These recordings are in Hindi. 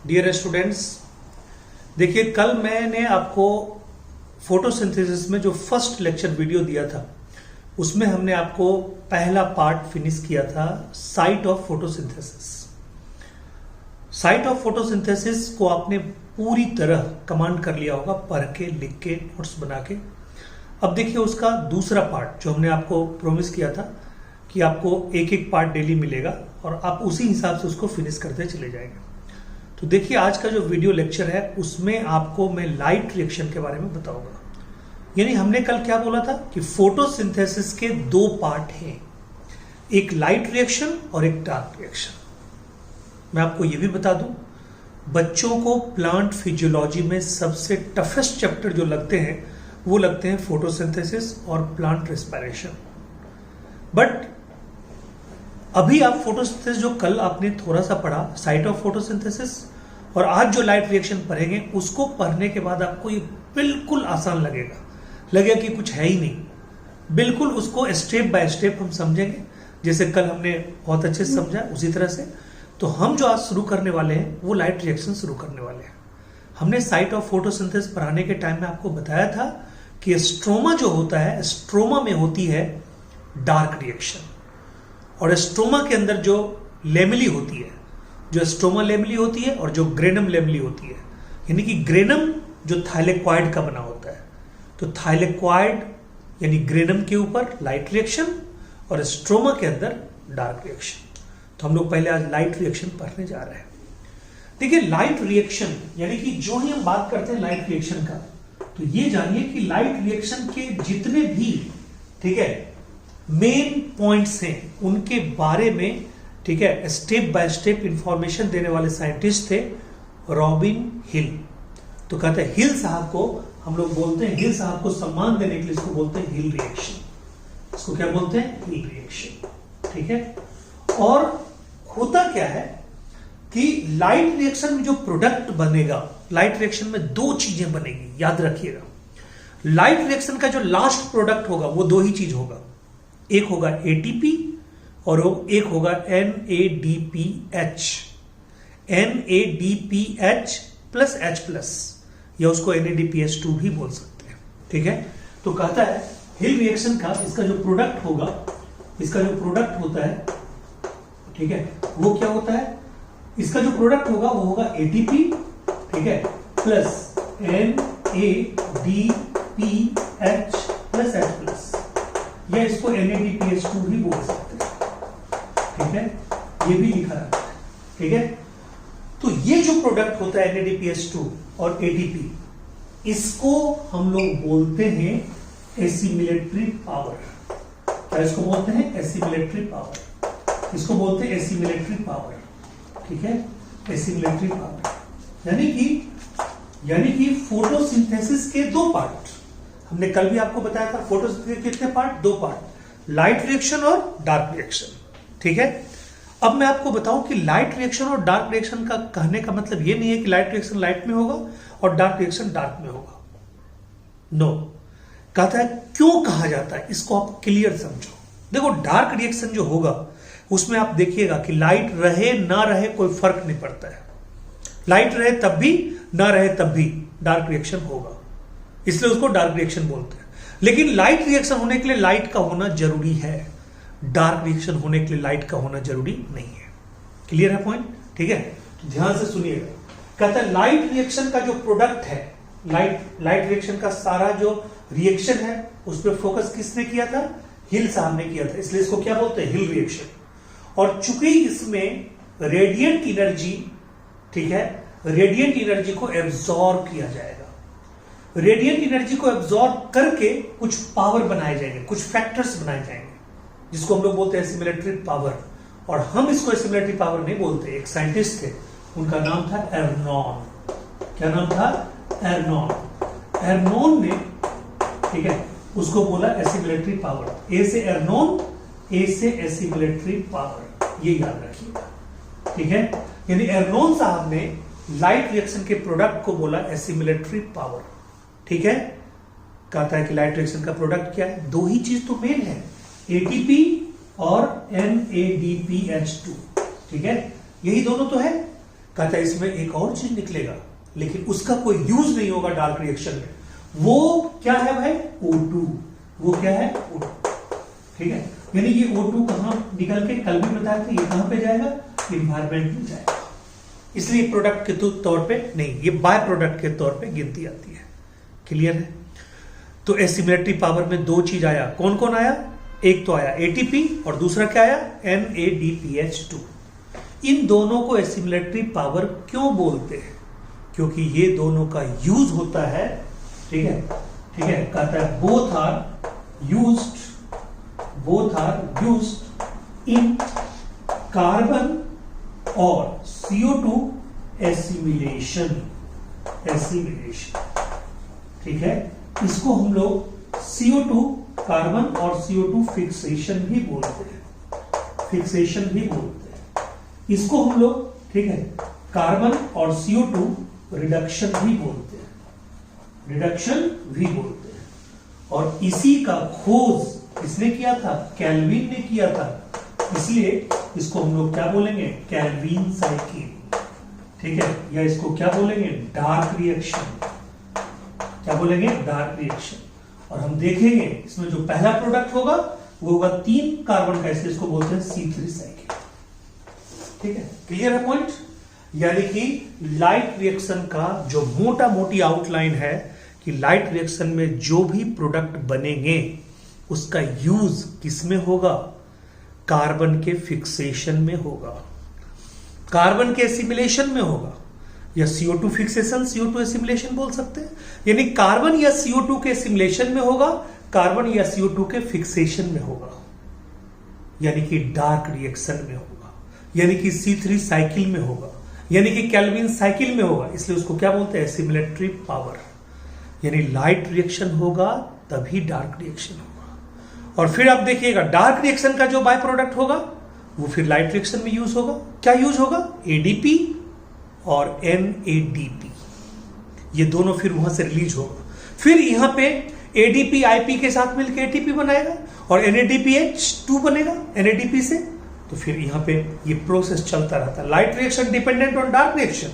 डियर स्टूडेंट्स, देखिए कल मैंने आपको फोटोसिंथेसिस में जो फर्स्ट लेक्चर वीडियो दिया था उसमें हमने आपको पहला पार्ट फिनिश किया था, site of photosynthesis. Site of photosynthesis को आपने पूरी तरह कमांड कर लिया होगा, पढ़ के, लिख के, नोट्स बना के। अब देखिए उसका दूसरा पार्ट जो हमने आपको प्रोमिस किया था कि आपको एक एक पार्ट डेली मिलेगा और आप उसी हिसाब से उसको फिनिश करते चले जाएंगे। तो देखिए आज का जो वीडियो लेक्चर है उसमें आपको मैं लाइट रिएक्शन के बारे में बताऊंगा। यानी हमने कल क्या बोला था कि फोटोसिंथेसिस के दो पार्ट हैं, एक लाइट रिएक्शन और एक डार्क रिएक्शन। मैं आपको यह भी बता दूं, बच्चों को प्लांट फिजियोलॉजी में सबसे टफेस्ट चैप्टर जो लगते हैं वो लगते हैं फोटोसिंथेसिस और प्लांट रेस्पिरेशन। बट अभी आप फोटोसिंथेसिस जो कल आपने थोड़ा सा पढ़ा, साइट ऑफ फोटोसिंथेसिस, और आज जो लाइट रिएक्शन पढ़ेंगे उसको पढ़ने के बाद आपको ये बिल्कुल आसान लगेगा कि कुछ है ही नहीं। बिल्कुल उसको स्टेप बाय स्टेप हम समझेंगे, जैसे कल हमने बहुत अच्छे से समझा उसी तरह से। तो हम जो आज शुरू करने वाले हैं वो लाइट रिएक्शन शुरू करने वाले हैं। हमने साइट ऑफ फोटोसिंथेसिस पढ़ाने के टाइम में आपको बताया था कि स्ट्रोमा जो होता है, स्ट्रोमा में होती है डार्क रिएक्शन, और स्ट्रोमा के अंदर जो लेमिली होती है, जो स्ट्रोमा लेमिली होती है और जो ग्रेनम लेमिली होती है, यानी कि ग्रेनम जो थाइलेक्वाइड का बना होता है, तो थाइलेक्वाइड यानी ग्रेनम के ऊपर लाइट रिएक्शन और स्ट्रोमा के अंदर डार्क रिएक्शन। तो हम लोग पहले आज लाइट रिएक्शन पढ़ने जा रहे हैं। देखिए लाइट रिएक्शन यानी कि जो ही हम बात करते हैं लाइट रिएक्शन का, तो ये जानिए कि लाइट रिएक्शन के जितने भी, ठीक है, मेन पॉइंट्स हैं उनके बारे में, ठीक है, स्टेप बाय स्टेप इंफॉर्मेशन देने वाले साइंटिस्ट थे रॉबिन हिल। तो कहते हैं हिल साहब को हम लोग बोलते हैं, हिल साहब को सम्मान देने के लिए इसको बोलते हैं हिल रिएक्शन। इसको क्या बोलते हैं? हिल रिएक्शन, ठीक है। और होता क्या है कि लाइट रिएक्शन में जो प्रोडक्ट बनेगा, लाइट रिएक्शन में दो चीजें बनेगी, याद रखिएगा। लाइट रिएक्शन का जो लास्ट प्रोडक्ट होगा वो दो ही चीज होगा, एक होगा एटीपी और एक होगा NADPH, NADPH प्लस H+, या उसको NADPH2 भी बोल सकते हैं, ठीक है। तो कहता है हिल रिएक्शन का इसका जो प्रोडक्ट होगा, इसका जो प्रोडक्ट होता है, ठीक है, वो क्या होता है? इसका जो प्रोडक्ट होगा वो होगा एटीपी, ठीक है, प्लस NADPH प्लस H+, या इसको NADPH2 भी बोल सकते हैं, ठीक है, ये भी लिखा रहता है, ठीक है। तो ये जो प्रोडक्ट होता है NADPH2 और ATP, इसको हम लोग बोलते हैं एसिमिलेटरी पावर। क्या इसको बोलते हैं? Assimilatory power. इसको बोलते हैं एसिमिलेटरी पावर, ठीक है, एसिमिलेटरी पावर। यानी कि फोटोसिंथेसिस के दो पार्ट, हमने कल भी आपको बताया था फोटोसिंथेसिस के कितने पार्ट? दो पार्ट, लाइट रिएक्शन और डार्क रिएक्शन, ठीक है। अब मैं आपको बताऊं कि लाइट रिएक्शन और डार्क रिएक्शन का कहने का मतलब ये नहीं है कि लाइट रिएक्शन लाइट में होगा और डार्क रिएक्शन डार्क में होगा। नो, कहता है क्यों कहा जाता है, इसको आप क्लियर समझो। देखो डार्क रिएक्शन जो होगा उसमें आप देखिएगा कि लाइट रहे ना रहे कोई फर्क नहीं पड़ता है, लाइट रहे तब भी, ना रहे तब भी डार्क रिएक्शन होगा, इसलिए उसको डार्क रिएक्शन बोलते हैं। लेकिन लाइट रिएक्शन होने के लिए लाइट का होना जरूरी है, डार्क रिएक्शन होने के लिए लाइट का होना जरूरी नहीं है। क्लियर है पॉइंट? ठीक है, तो ध्यान से सुनिएगा। कहता है लाइट रिएक्शन का जो प्रोडक्ट है, लाइट रिएक्शन का सारा जो रिएक्शन है उस पर फोकस किसने किया था? हिल साहब ने किया था, इसलिए इसको क्या बोलते हैं? हिल रिएक्शन। और चूंकि इसमें रेडिएंट एनर्जी, ठीक है, रेडिएंट एनर्जी को एब्जॉर्ब किया जाएगा, रेडिएंट एनर्जी को एब्जॉर्ब करके कुछ पावर बनाए जाएंगे, कुछ फैक्टर्स बनाए जाएंगे, जिसको हम लोग बोलते हैं एसिमिलेटरी पावर। और हम इसको एसिमिलेटरी पावर नहीं बोलते, एक साइंटिस्ट थे, उनका नाम था एर्नॉन। क्या नाम था? एर्नॉन। एर्नॉन ने, ठीक है, उसको बोला एसिमिलेटरी पावर। ए से एर्नॉन, ए से एसिमिलेटरी पावर, ये याद रखिएगा, ठीक है। यानी एर्नॉन साहब ने लाइट रिएक्शन के प्रोडक्ट को बोला एसिमिलेटरी पावर, ठीक है। कहता है कि लाइट रिएक्शन का प्रोडक्ट क्या है, दो ही चीज तो मेन है, एटीपी और NADPH2, ठीक है, यही दोनों तो है। कहता है इसमें एक और चीज निकलेगा, लेकिन उसका कोई यूज नहीं होगा डार्क रिएक्शन में, वो क्या है भाई, O2, वो क्या है O2, ठीक है। यानी ये O2 कहां निकल के, कल भी बताया था, ये कहां पे जाएगा, इन्वायरमेंट में जाएगा, इसलिए प्रोडक्ट के तौर पे नहीं, ये बाय प्रोडक्ट के तौर पे गिनती आती है। क्लियर है। तो एसिमिलेटरी पावर में दो चीज आया, कौन कौन आया, एक तो आया एटीपी और दूसरा क्या आया, NADPH2। इन दोनों को एसिमिलेटरी पावर क्यों बोलते हैं, क्योंकि ये दोनों का यूज होता है, ठीक है, ठीक है। कहता है both are used in carbon और CO2 एसिमिलेशन, ठीक है। इसको हम लोग CO2 कार्बन और CO2 फिक्सेशन भी बोलते हैं, इसको हम लोग, ठीक है, कार्बन और CO2 रिडक्शन भी बोलते हैं, और इसी का खोज किसने किया था, कैल्विन ने किया था, इसलिए इसको हम लोग क्या बोलेंगे, कैल्विन साइकिल, ठीक है, या इसको क्या बोलेंगे, डार्क रिएक्शन, क्या बोलेंगे, डार्क रिएक्शन। और हम देखेंगे इसमें जो पहला प्रोडक्ट होगा वो होगा 3 कार्बन का, इसलिए इसको बोलते हैं C3 साइकिल, ठीक है। क्लियर है पॉइंट। यानी कि लाइट रिएक्शन का जो मोटा मोटी आउटलाइन है कि लाइट रिएक्शन में जो भी प्रोडक्ट बनेंगे उसका यूज किसमें होगा, कार्बन के फिक्सेशन में होगा, कार्बन के एसिमिलेशन में होगा, या CO2 फिक्सेशन CO2 एसिमिलेशन बोल सकते हैं। यानी कार्बन या CO2 के एसिमिलेशन में होगा, कार्बन या CO2 के फिक्सेशन में होगा, यानी कि डार्क रिएक्शन में होगा, यानी कि C3 साइकिल में होगा, यानी कि कैल्विन साइकिल में होगा, इसलिए उसको क्या बोलते हैं, एसिमिलेटरी पावर। यानी लाइट रिएक्शन होगा तभी डार्क रिएक्शन होगा। और फिर आप देखिएगा डार्क रिएक्शन का जो बाय प्रोडक्ट होगा वो फिर लाइट रिएक्शन में यूज होगा, क्या यूज होगा, ADP और NADP, ये दोनों फिर वहां से रिलीज होगा, फिर यहां पे ADP IP के साथ मिलकर ATP बनाएगा और NADPH2 बनेगा NADP से, तो फिर यहां पे ये प्रोसेस चलता रहता है। Light reaction dependent on dark reaction,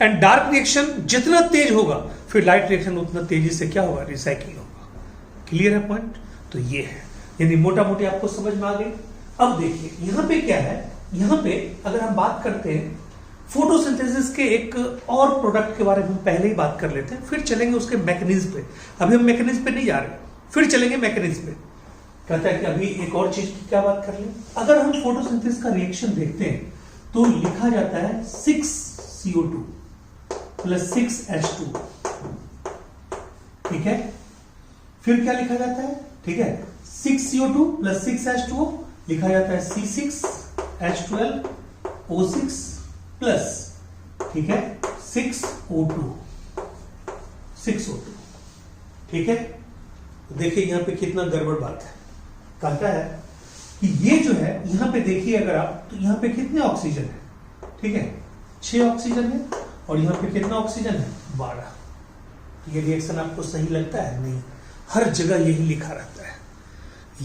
and dark reaction जितना तेज होगा फिर लाइट रिएक्शन उतना तेजी से क्या होगा, रिसाइकिल होगा। क्लियर है पॉइंट। तो ये है, यानी मोटा मोटी आपको समझ में आ गई। अब देखिए यहां पे क्या है, यहां पे अगर हम बात करते हैं फोटोसिंथेसिस के एक और प्रोडक्ट के बारे में हम पहले ही बात कर लेते हैं, फिर चलेंगे उसके मैकेनिज्म पे। अभी हम मैकेनिज्म पे नहीं जा रहे, फिर चलेंगे मैकेनिज्म पे। कहता है कि अभी एक और चीज की क्या बात कर लें। अगर हम फोटोसिंथेसिस का रिएक्शन देखते हैं तो लिखा जाता है 6CO2 प्लस 6H2, ठीक है। फिर क्या लिखा जाता है, ठीक है, 6CO2 प्लस 6H2O लिखा जाता है C6H12O6 प्लस, ठीक है, 6O2, ठीक है। देखिए यहां पे कितना गड़बड़ बात है। कहता है कि ये जो है यहां पे देखिए अगर आप, तो यहां पे कितने ऑक्सीजन है, ठीक है, 6 ऑक्सीजन है, और यहां पे कितना ऑक्सीजन है, 12। ये रिएक्शन आपको सही लगता है, नहीं, हर जगह यही लिखा रहता है,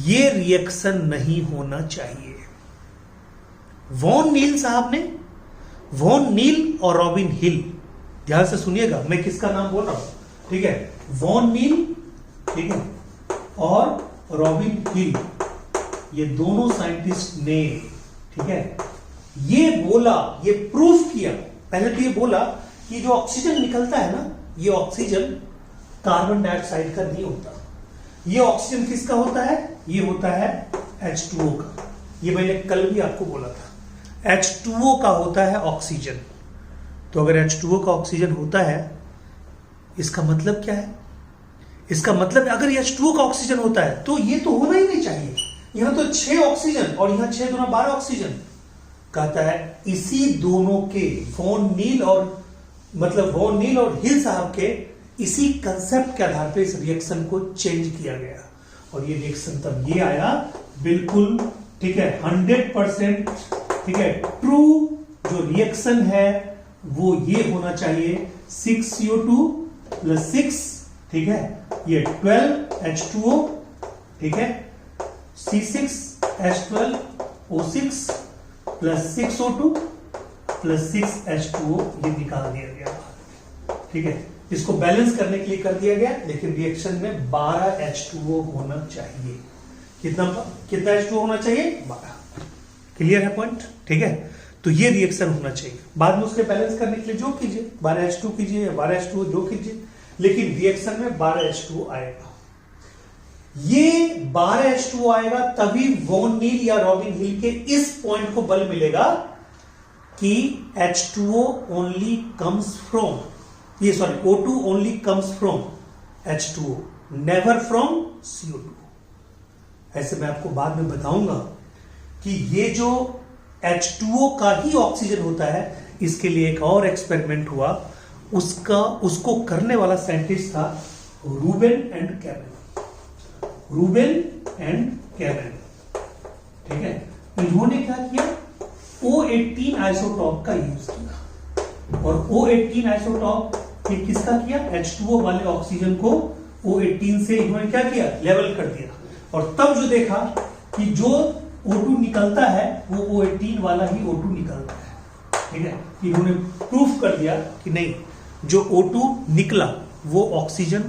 ये रिएक्शन नहीं होना चाहिए। वॉन नील साहब ने, वॉन नील और रॉबिन हिल, ध्यान से सुनिएगा मैं किसका नाम बोल रहा हूं, ठीक है, वॉन नील, ठीक है, और रॉबिन हिल, ये दोनों साइंटिस्ट ने, ठीक है, ये बोला, ये प्रूफ किया। पहले तो ये बोला कि जो ऑक्सीजन निकलता है ना, ये ऑक्सीजन कार्बन डाइऑक्साइड का नहीं होता, ये ऑक्सीजन किसका होता है, ये होता है H2O का। ये मैंने कल भी आपको बोला था, H2O का होता है ऑक्सीजन। तो अगर H2O का ऑक्सीजन होता है, इसका मतलब क्या है, इसका मतलब अगर H2O का ऑक्सीजन होता है तो ये तो होना ही नहीं चाहिए। यहां तो 6 ऑक्सीजन और यहां 6 दूना 12 ऑक्सीजन। कहता है इसी दोनों के, वॉन नील और हिल साहब के इसी कंसेप्ट के आधार पर इस रिएक्शन को चेंज किया गया, और ये रिएक्शन तब ये आया, बिल्कुल, ठीक है, 100%, ठीक है, ट्रू जो रिएक्शन है वो ये होना चाहिए 6CO2 प्लस 6, ठीक है, ये 12H2O, ठीक है, C6H12O6 plus 6O2 plus 6H2O, ये निकाल दिया गया, ठीक है। इसको बैलेंस करने के लिए कर दिया गया, लेकिन रिएक्शन में 12H2O होना चाहिए। कितना H2O होना चाहिए? 12। क्लियर है पॉइंट? ठीक है, तो ये रिएक्शन होना चाहिए। बाद में उसके बैलेंस करने के लिए जो कीजिए, 12H2 कीजिए या 12H2O जो कीजिए, लेकिन रिएक्शन में 12H2O आएगा। ये 12H2O आएगा तभी वॉन नील या रॉबिन हिल के इस पॉइंट को बल मिलेगा कि H2O ओनली कम्स फ्रॉम, ये sorry O2 only comes from H2O, never from CO2। ऐसे मैं आपको बाद में बताऊंगा कि ये जो H2O का ही ऑक्सीजन होता है, इसके लिए एक और एक्सपेरिमेंट हुआ, उसको करने वाला साइंटिस्ट था रूबेन एंड कैवेन। ठीक है, इन्होंने क्या किया, O18 आइसोटॉप का यूज किया, और O18 आइसोटॉप किसका किया? H2O वाले ऑक्सीजन को O18 से इन्होंने क्या किया? लेवल कर दिया, और तब जो देखा कि जो O2 निकलता है वो O18 वाला ही O2 निकलता है। ठीक है, इन्होंने प्रूफ कर दिया कि नहीं, जो O2 निकला वो ऑक्सीजन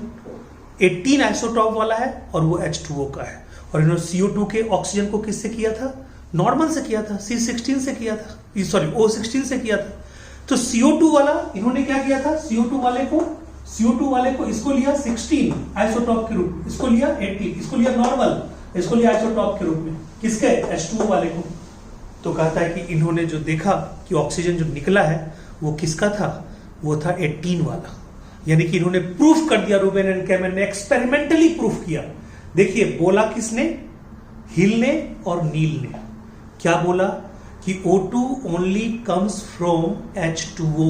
18 आइसोटॉप वाला है और वो H2O का है। और इन्होंने CO2 के ऑक्सीजन को किससे किया था? नॉर्मल से किया था, C16 से किया था, सॉरी O16 से किया था। तो CO2 वाला इन्होंने क्या किया था? CO2 वाले को इसको लिया 16 आइसोटॉप के रूप, इसको लिया 18, इसको लिया नॉर्मल, इसको लिया आइसोटॉप के रूप में, किसके? H2O वाले को। तो कहता है कि इन्होंने जो देखा कि ऑक्सीजन जो निकला है वो किसका था? वो था 18 वाला। यानी कि इन्होंने प्रूफ कर दिया, रूबेन एंड कैमेन ने एक्सपेरिमेंटली प्रूफ किया। देखिए, बोला किसने? हिल ने और नील ने। क्या बोला? कि O2 only comes from H2O,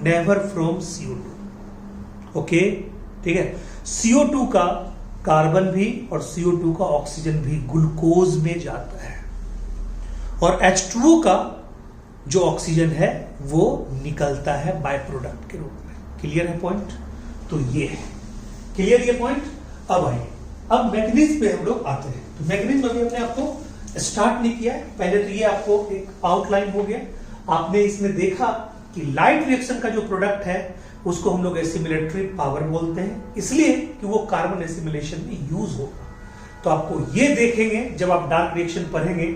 never from CO2। Okay, ठीक है। CO2 का कार्बन भी और CO2 का ऑक्सीजन भी ग्लूकोज में जाता है, और H2O का जो ऑक्सीजन है वो निकलता है बाय प्रोडक्ट के रूप में। क्लियर है पॉइंट? तो ये है क्लियर ये पॉइंट। अब आइए, अब मैकेनिज्म पे हम लोग आते हैं। तो मैकेनिज्म अभी हमने आपको स्टार्ट नहीं किया है, पहले तो ये आपको एक आउटलाइन हो गया। आपने इसमें देखा कि लाइट रिएक्शन का जो प्रोडक्ट है उसको हम लोग एसिमिलेटरी पावर बोलते हैं, इसलिए कि वो कार्बन एसिमिलेशन में यूज होगा। तो आपको ये देखेंगे जब आप डार्क रिएक्शन पढ़ेंगे,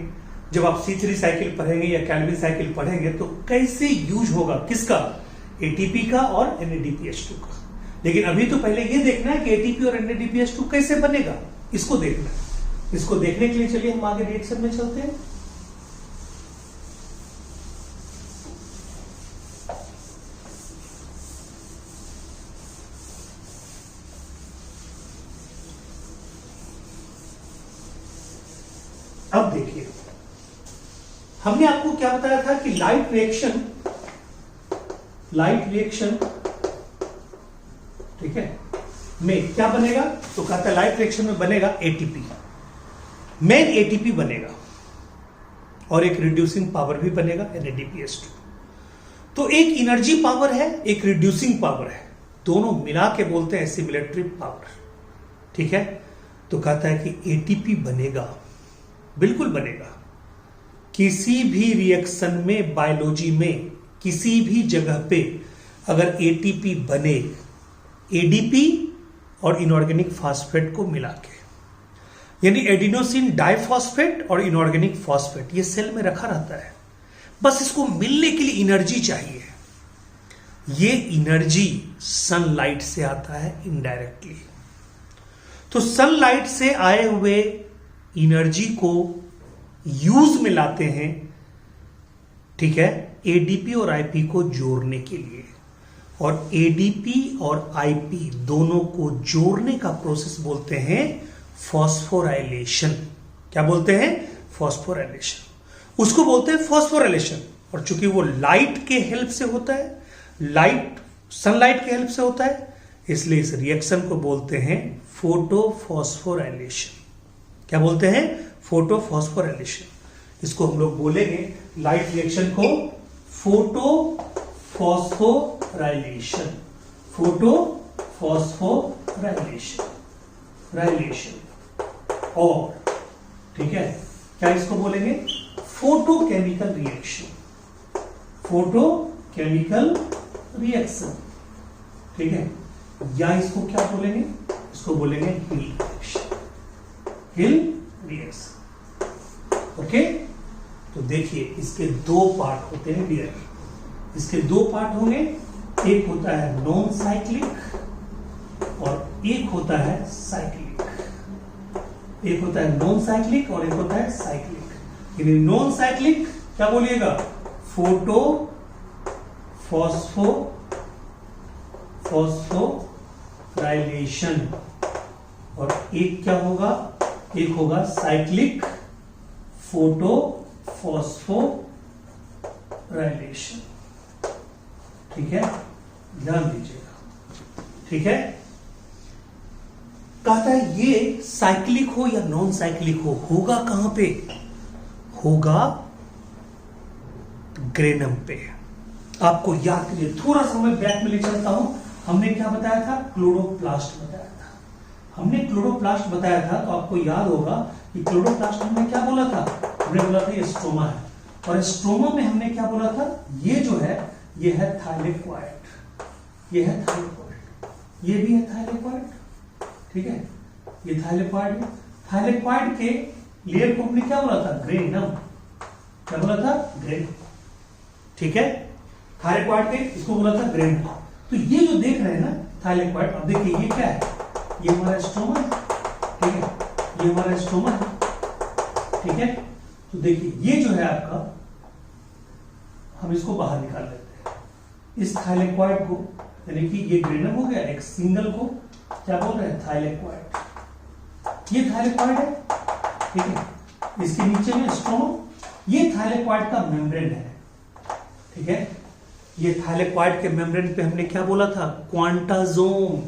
जब आप C3 साइकिल पढ़ेंगे या कैल्विन साइकिल पढ़ेंगे, तो कैसे यूज होगा, किसका? ATP का और NADPH2 का। लेकिन अभी तो पहले ये देखना है कि ATP और NADPH2 कैसे बनेगा, इसको देखना है। इसको देखने के लिए चलिए हम आगे रिएक्शन में चलते हैं। अब देखिए, हमने आपको क्या बताया था कि लाइट रिएक्शन, ठीक है, में क्या बनेगा? तो कहता है लाइट रिएक्शन में बनेगा ATP, मेन ATP बनेगा, और एक रिड्यूसिंग पावर भी बनेगा NADPH2। तो एक एनर्जी पावर है, एक रिड्यूसिंग पावर है, दोनों मिला के बोलते हैं एसिमिलेटरी पावर। ठीक है, तो कहता है कि ATP बनेगा, बिल्कुल बनेगा। किसी भी रिएक्शन में, बायोलॉजी में किसी भी जगह पे अगर ATP बने, ADP और इनऑर्गेनिक फास्फेट को मिला के, यानी एडिनोसिन डाइफॉस्फेट और इनऑर्गेनिक फास्फेट, ये सेल में रखा रहता है, बस इसको मिलने के लिए एनर्जी चाहिए। ये एनर्जी सनलाइट से आता है इनडायरेक्टली। तो सनलाइट से आए हुए एनर्जी को यूज में लाते हैं, ठीक है, ADP और IP को जोड़ने के लिए। और ADP और IP दोनों को जोड़ने का प्रोसेस बोलते हैं फॉस्फोराइलेशन। क्या बोलते हैं? फॉस्फोराइलेशन। उसको बोलते हैं फॉस्फोराइलेशन। और चूंकि वो लाइट के हेल्प से होता है, सनलाइट के हेल्प से होता है, इसलिए इस रिएक्शन को बोलते हैं फोटोफॉस्फोराइलेशन। क्या बोलते हैं? फोटोफॉस्फोराइलेशन। इसको हम लोग बोलेंगे लाइट रिएक्शन को फोटोफॉस्फोराइलेशन। फोटोफॉस्फोराइलेशन। राइलेशन। और ठीक है, क्या इसको बोलेंगे? फोटोकेमिकल रिएक्शन, फोटोकेमिकल रिएक्शन, ठीक है। या इसको क्या बोलेंगे? इसको बोलेंगे हिल रिएक्शन, हिल रिएक्शन। ओके, तो देखिए इसके दो पार्ट होते हैं डियर, इसके दो पार्ट होंगे, एक होता है नॉन साइक्लिक और एक होता है साइक्लिक। एक होता है नॉन साइक्लिक और एक होता है साइक्लिक। यानी नॉन साइक्लिक क्या बोलिएगा? Photo phosphorylation. और एक क्या होगा? एक होगा साइक्लिक फोटो फॉस्फोराइलेशन। ठीक है, ध्यान दीजिएगा। ठीक है, कहता है ये साइक्लिक हो या नॉन साइक्लिक हो, होगा कहां पे? होगा ग्रेनम पे। आपको याद करिए, थोड़ा सा मैं बैक में ले चलता हूं। हमने क्या बताया था? क्लोरोप्लास्ट बताया था। हमने क्लोरोप्लास्ट बताया था, तो आपको याद होगा कि क्लोरोप्लास्ट हमने क्या बोला था? हमने बोला था ये स्ट्रोमा है, और स्ट्रोमा में हमने क्या बोला था? ये जो है ये है थाइलेक्वाइड, ये है थाइलेक्वाइड, ये भी है थाइलेक्वाइड। ठीक है, ये थाइलेक्वाइड है। थाइलेक्वाइड के लेयर को हमने क्या बोला था? ग्रेनम। क्या बोला था? ग्रेनम। ठीक है, थाइलेक्वाइड के इसको बोला था ग्रेनम। तो ये जो देख रहे हैं ना थाइलेक्वाइड, अब देखिए ये क्या है? ये हमारा स्ट्रोमा है। ठीक है, ये हमारा स्ट्रोमा है। ठीक है, तो देखिए ये जो है आपका, हम इसको बाहर निकाल लेते हैं। इस थाइलेक्वाइड को, यानी कि ये ग्रेनम हो गया, एक सिंगल को क्या बोल रहे हैं? थाइलेक्वाइड। ये थाइलेक्वाइड है। ठीक है, इसके नीचे में स्ट्रोमा, ये थाइलेक्वाइड का मेम्ब्रेन है। ठीक है, ये थाइलेक्वाइड के मेम्ब्रेन पे हमने क्या बोला था? क्वांटाजोम।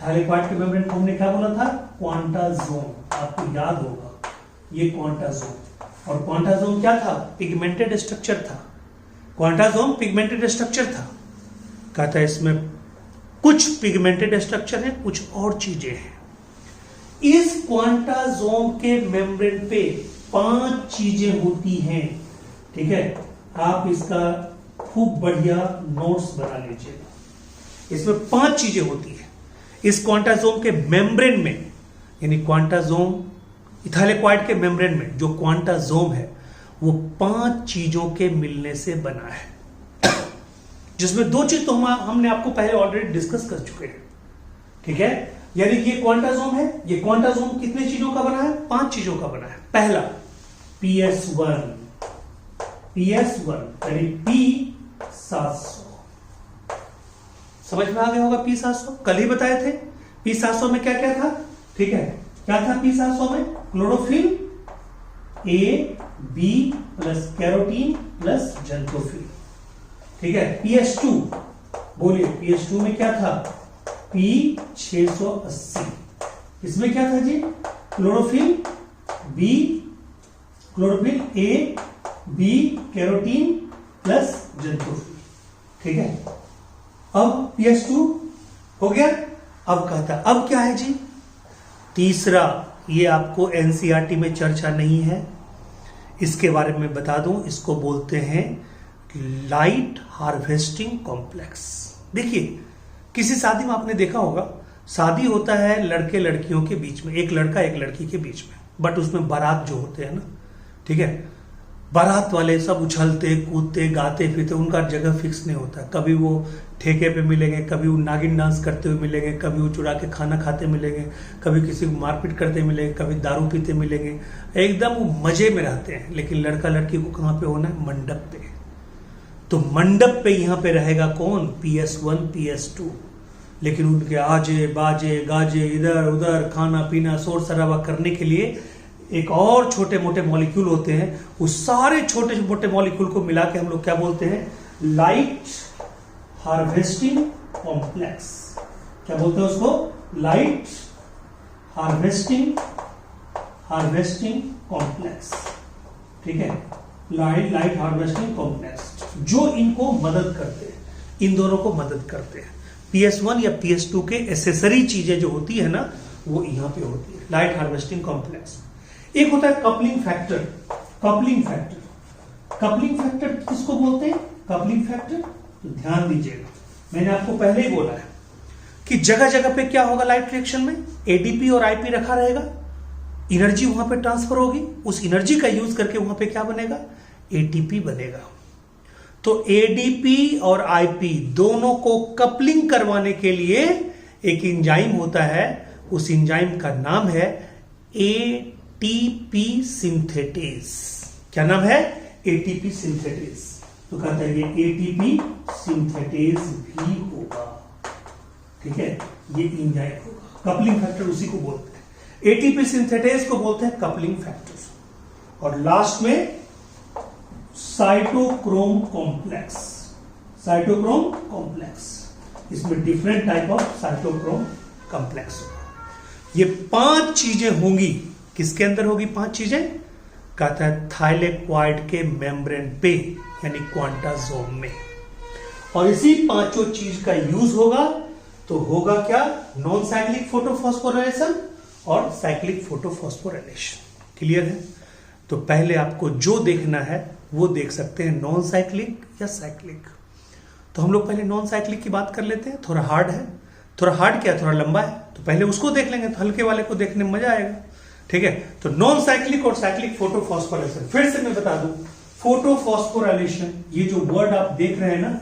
थाइलेक्वाइड के मेम्ब्रेन को हमने क्या बोला था? क्वांटाजोम। आपको याद होगा ये क्वांटाजोम। और क्वांटाजोम क्या था? पिगमेंटेड स्ट्रक्चर था। क्वांटाजोम पिगमेंटेड स्ट्रक्चर था। कहता है इसमें कुछ पिगमेंटेड स्ट्रक्चर है, कुछ और चीजें हैं। इस क्वांटाजोम के मेम्ब्रेन पे 5 चीजें होती हैं। ठीक है, आप इसका खूब बढ़िया नोट्स बना लीजिएगा। इसमें 5 चीजें होती है इस क्वांटाजोम के मेम्ब्रेन में। यानी क्वांटाजोम, थाइलेक्वाइड के मेम्ब्रेन में जो क्वांटाजोम है वो 5 चीजों के मिलने से बना है, जिसमें 2 चीज तो हमने आपको पहले ऑलरेडी डिस्कस कर चुके हैं। ठीक है, यानी ये क्वांटाजोम है। ये क्वांटाजोम कितने चीजों का बना है? 5 चीजों का बना है। पहला PS1, यानी P700। समझ में आ गया होगा P700, कल ही बताए थे। P700 में क्या क्या था? ठीक है, क्या था P700 में? Chlorophyll, A B plus carotene plus xanthophyll. ठीक है, PS2 बोलिए, PS2 में क्या था? P680। इसमें क्या था जी? Chlorophyll B, chlorophyll A B carotene plus xanthophyll. ठीक है, अब PS2 हो गया। अब कहता है अब क्या है जी? तीसरा, ये आपको एनसीईआरटी में चर्चा नहीं है, इसके बारे में बता दूं, इसको बोलते हैं लाइट हार्वेस्टिंग कॉम्प्लेक्स। देखिए, किसी शादी में आपने देखा होगा, शादी होता है लड़के लड़कियों के बीच में, एक लड़का एक लड़की के बीच में, बट उसमें बारात जो होते हैं ना, ठीक है, बारात वाले सब उछलते कूदते गाते फिरते, उनका जगह फिक्स नहीं होता। कभी वो ठेके पे मिलेंगे, कभी वो नागिन डांस करते हुए मिलेंगे, कभी वो चुरा के खाना खाते मिलेंगे, कभी किसी को मारपीट करते मिलेंगे, कभी दारू पीते मिलेंगे, एकदम वो मजे में रहते हैं। लेकिन लड़का लड़की को कहां पे होना है? मंडप पे। तो मंडप पे यहां पे रहेगा कौन? PS1 PS2। लेकिन उनके आजे बाजे गाजे इधर उधर खाना पीना शोर शराबा करने के लिए एक और छोटे मोटे मॉलिक्यूल होते हैं। उस सारे छोटे मोटे मॉलिक्यूल को मिला के हम लोग क्या बोलते हैं? Light harvesting complex. क्या बोलते हैं उसको? Light harvesting complex. ठीक है, लाइट हार्वेस्टिंग कॉम्प्लेक्स, जो इनको मदद करते हैं, इन दोनों को मदद करते हैं। PS1 या PS2 के एसेसरी चीजें जो होती है ना, वो यहां पे होती है लाइट हार्वेस्टिंग कॉम्प्लेक्स। एक होता है coupling factor. Coupling factor, coupling factor किसको बोलते हैं? कपलिंग फैक्टर, तो ध्यान दीजिएगा, मैंने आपको पहले ही बोला है कि जगह जगह पे क्या होगा लाइट रिएक्शन में, एडीपी और आईपी रखा रहेगा, एनर्जी वहां पे ट्रांसफर होगी, उस एनर्जी का यूज करके वहां पे क्या बनेगा, एटीपी बनेगा। तो एडीपी और आईपी दोनों को कपलिंग करवाने के लिए एक एंजाइम होता है, उस एंजाइम का नाम है एटीपी सिंथेटेज। क्या नाम है? ATP synthetase. तो कहता है ये एटीपी सिंथेटेज भी होगा, ठीक है, ये एंजाइम होगा। कपलिंग फैक्टर उसी को बोलते हैं, एटीपी सिंथेटेज को बोलते हैं कपलिंग फैक्टर। और लास्ट में साइटोक्रोम कॉम्प्लेक्स, साइटोक्रोम कॉम्प्लेक्स, इसमें different type of cytochrome complex होगा। ये 5 चीजें होंगी, किसके अंदर होगी 5 चीजें? कहता है थाइलेक्वाइड के मेम्ब्रेन पे, यानी क्वांटासोम में। और इसी 5 चीज का यूज होगा, तो होगा क्या? नॉन साइक्लिक फोटोफॉस्फोराइलेशन और साइक्लिक फोटोफॉस्फोराइलेशन। क्लियर है? तो पहले आपको जो देखना है वो देख सकते हैं, नॉन साइक्लिक या साइक्लिक। तो हम लोग पहले नॉन साइक्लिक की बात कर लेते हैं। थोड़ा हार्ड है, थोड़ा हार्ड क्या, थोड़ा लंबा है, तो पहले उसको देख लेंगे, तो हल्के वाले को देखने में मजा आएगा, ठीक है। तो नॉन साइक्लिक और साइक्लिक फोटोफॉस्फोराइलेशन, फिर से मैं बता दूं, फोटोफॉस्फोराइलेशन, ये जो वर्ड आप देख रहे हैं ना,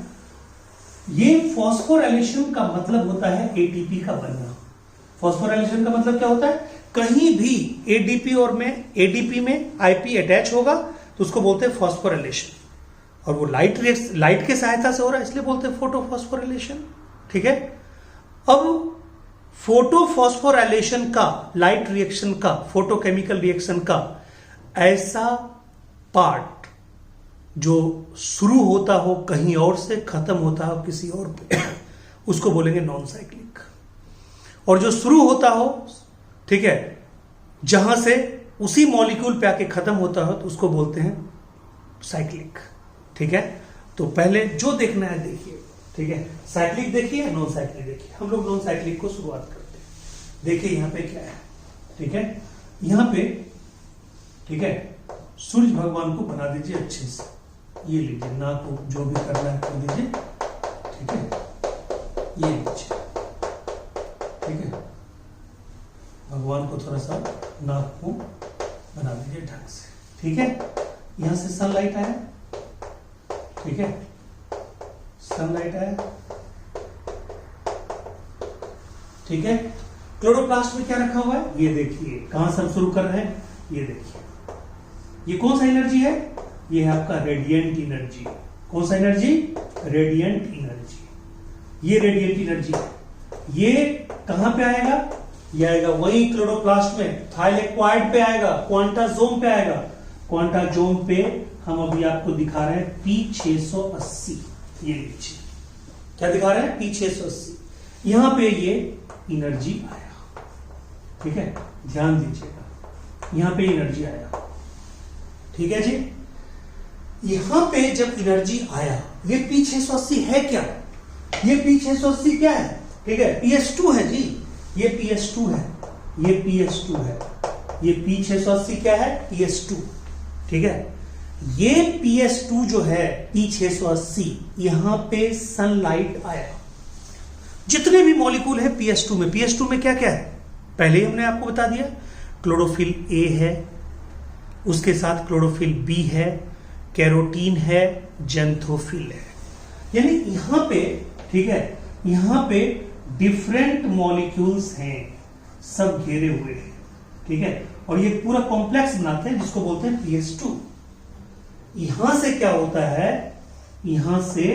ये फॉस्फोराइलेशन का मतलब होता है एटीपी का बनना। फॉस्फोराइलेशन का मतलब क्या होता है? कहीं भी एडीपी और में एडीपी में आईपी अटैच होगा तो उसको बोलते हैं फॉस्फोराइलेशन, और वो लाइट के सहायता से हो रहा है, इसलिए बोलते हैं फोटोफॉस्फोराइलेशन, ठीक है। अब फोटोफॉस्फोराइलेशन का, लाइट रिएक्शन का, फोटोकेमिकल रिएक्शन का ऐसा पार्ट जो शुरू होता हो कहीं और से, खत्म होता हो किसी और पे, उसको बोलेंगे नॉन साइक्लिक। और जो शुरू होता हो, ठीक है, जहां से उसी मॉलिक्यूल पे आके खत्म होता हो, तो उसको बोलते हैं साइक्लिक, ठीक है। तो पहले जो देखना है देखिए, ठीक है, साइक्लिक देखिए, नॉन साइक्लिक देखिए। हम लोग नॉन साइक्लिक को शुरुआत करते हैं। देखिए यहां पे क्या है, ठीक है, यहां पे, ठीक है, सूर्य भगवान को बना दीजिए अच्छे से, ये लीजिए, नाक को जो भी करना है कर दीजिए, ठीक है, ये लीजिए, ठीक है, भगवान को थोड़ा सा नाक को बना दीजिए ढंग से, ठीक है। यहां से सनलाइट आया, ठीक है, सनलाइट आया, ठीक है। क्लोरोप्लास्ट में क्या रखा हुआ है, ये देखिए, कहां से हम शुरू कर रहे हैं, ये देखिए, ये कौन सा एनर्जी है, ये है आपका रेडिएंट एनर्जी। कौन सा एनर्जी? Radiant energy. ये रेडिएंट एनर्जी है, ये कहां पे आएगा, ये आएगा वही क्लोरोप्लास्ट में, थाइलेक्वाइड पे आएगा, क्वांटासोम पे आएगा। क्वांटासोम पे हम अभी आपको दिखा रहे हैं P680, ये लीजिए, क्या दिखा रहे हैं, P680। यहां पे ये एनर्जी आया, ठीक है, ध्यान दीजिएगा, यहां पे एनर्जी आया, ठीक है जी। यहां पे जब एनर्जी आया, ये P680 है क्या, ये P680 क्या है, ठीक है, PS2 है जी, ये PS2 है, ये PS2 है, ये P680 क्या है, PS2, ठीक है। ये PS2 जो है P680, यहां पे सनलाइट आया, जितने भी मॉलिक्यूल है PS2 में, PS2 में क्या क्या है, पहले ही हमने आपको बता दिया, क्लोरोफिल A है, उसके साथ क्लोरोफिल B है, कैरोटीन है, जेंथोफिल है, यानी यहां पे, ठीक है, यहां पे डिफरेंट मॉलिक्यूल्स हैं, सब घेरे हुए हैं, ठीक है, और ये पूरा कॉम्प्लेक्स बनाते हैं जिसको बोलते हैं PS2। यहां से क्या होता है, यहां से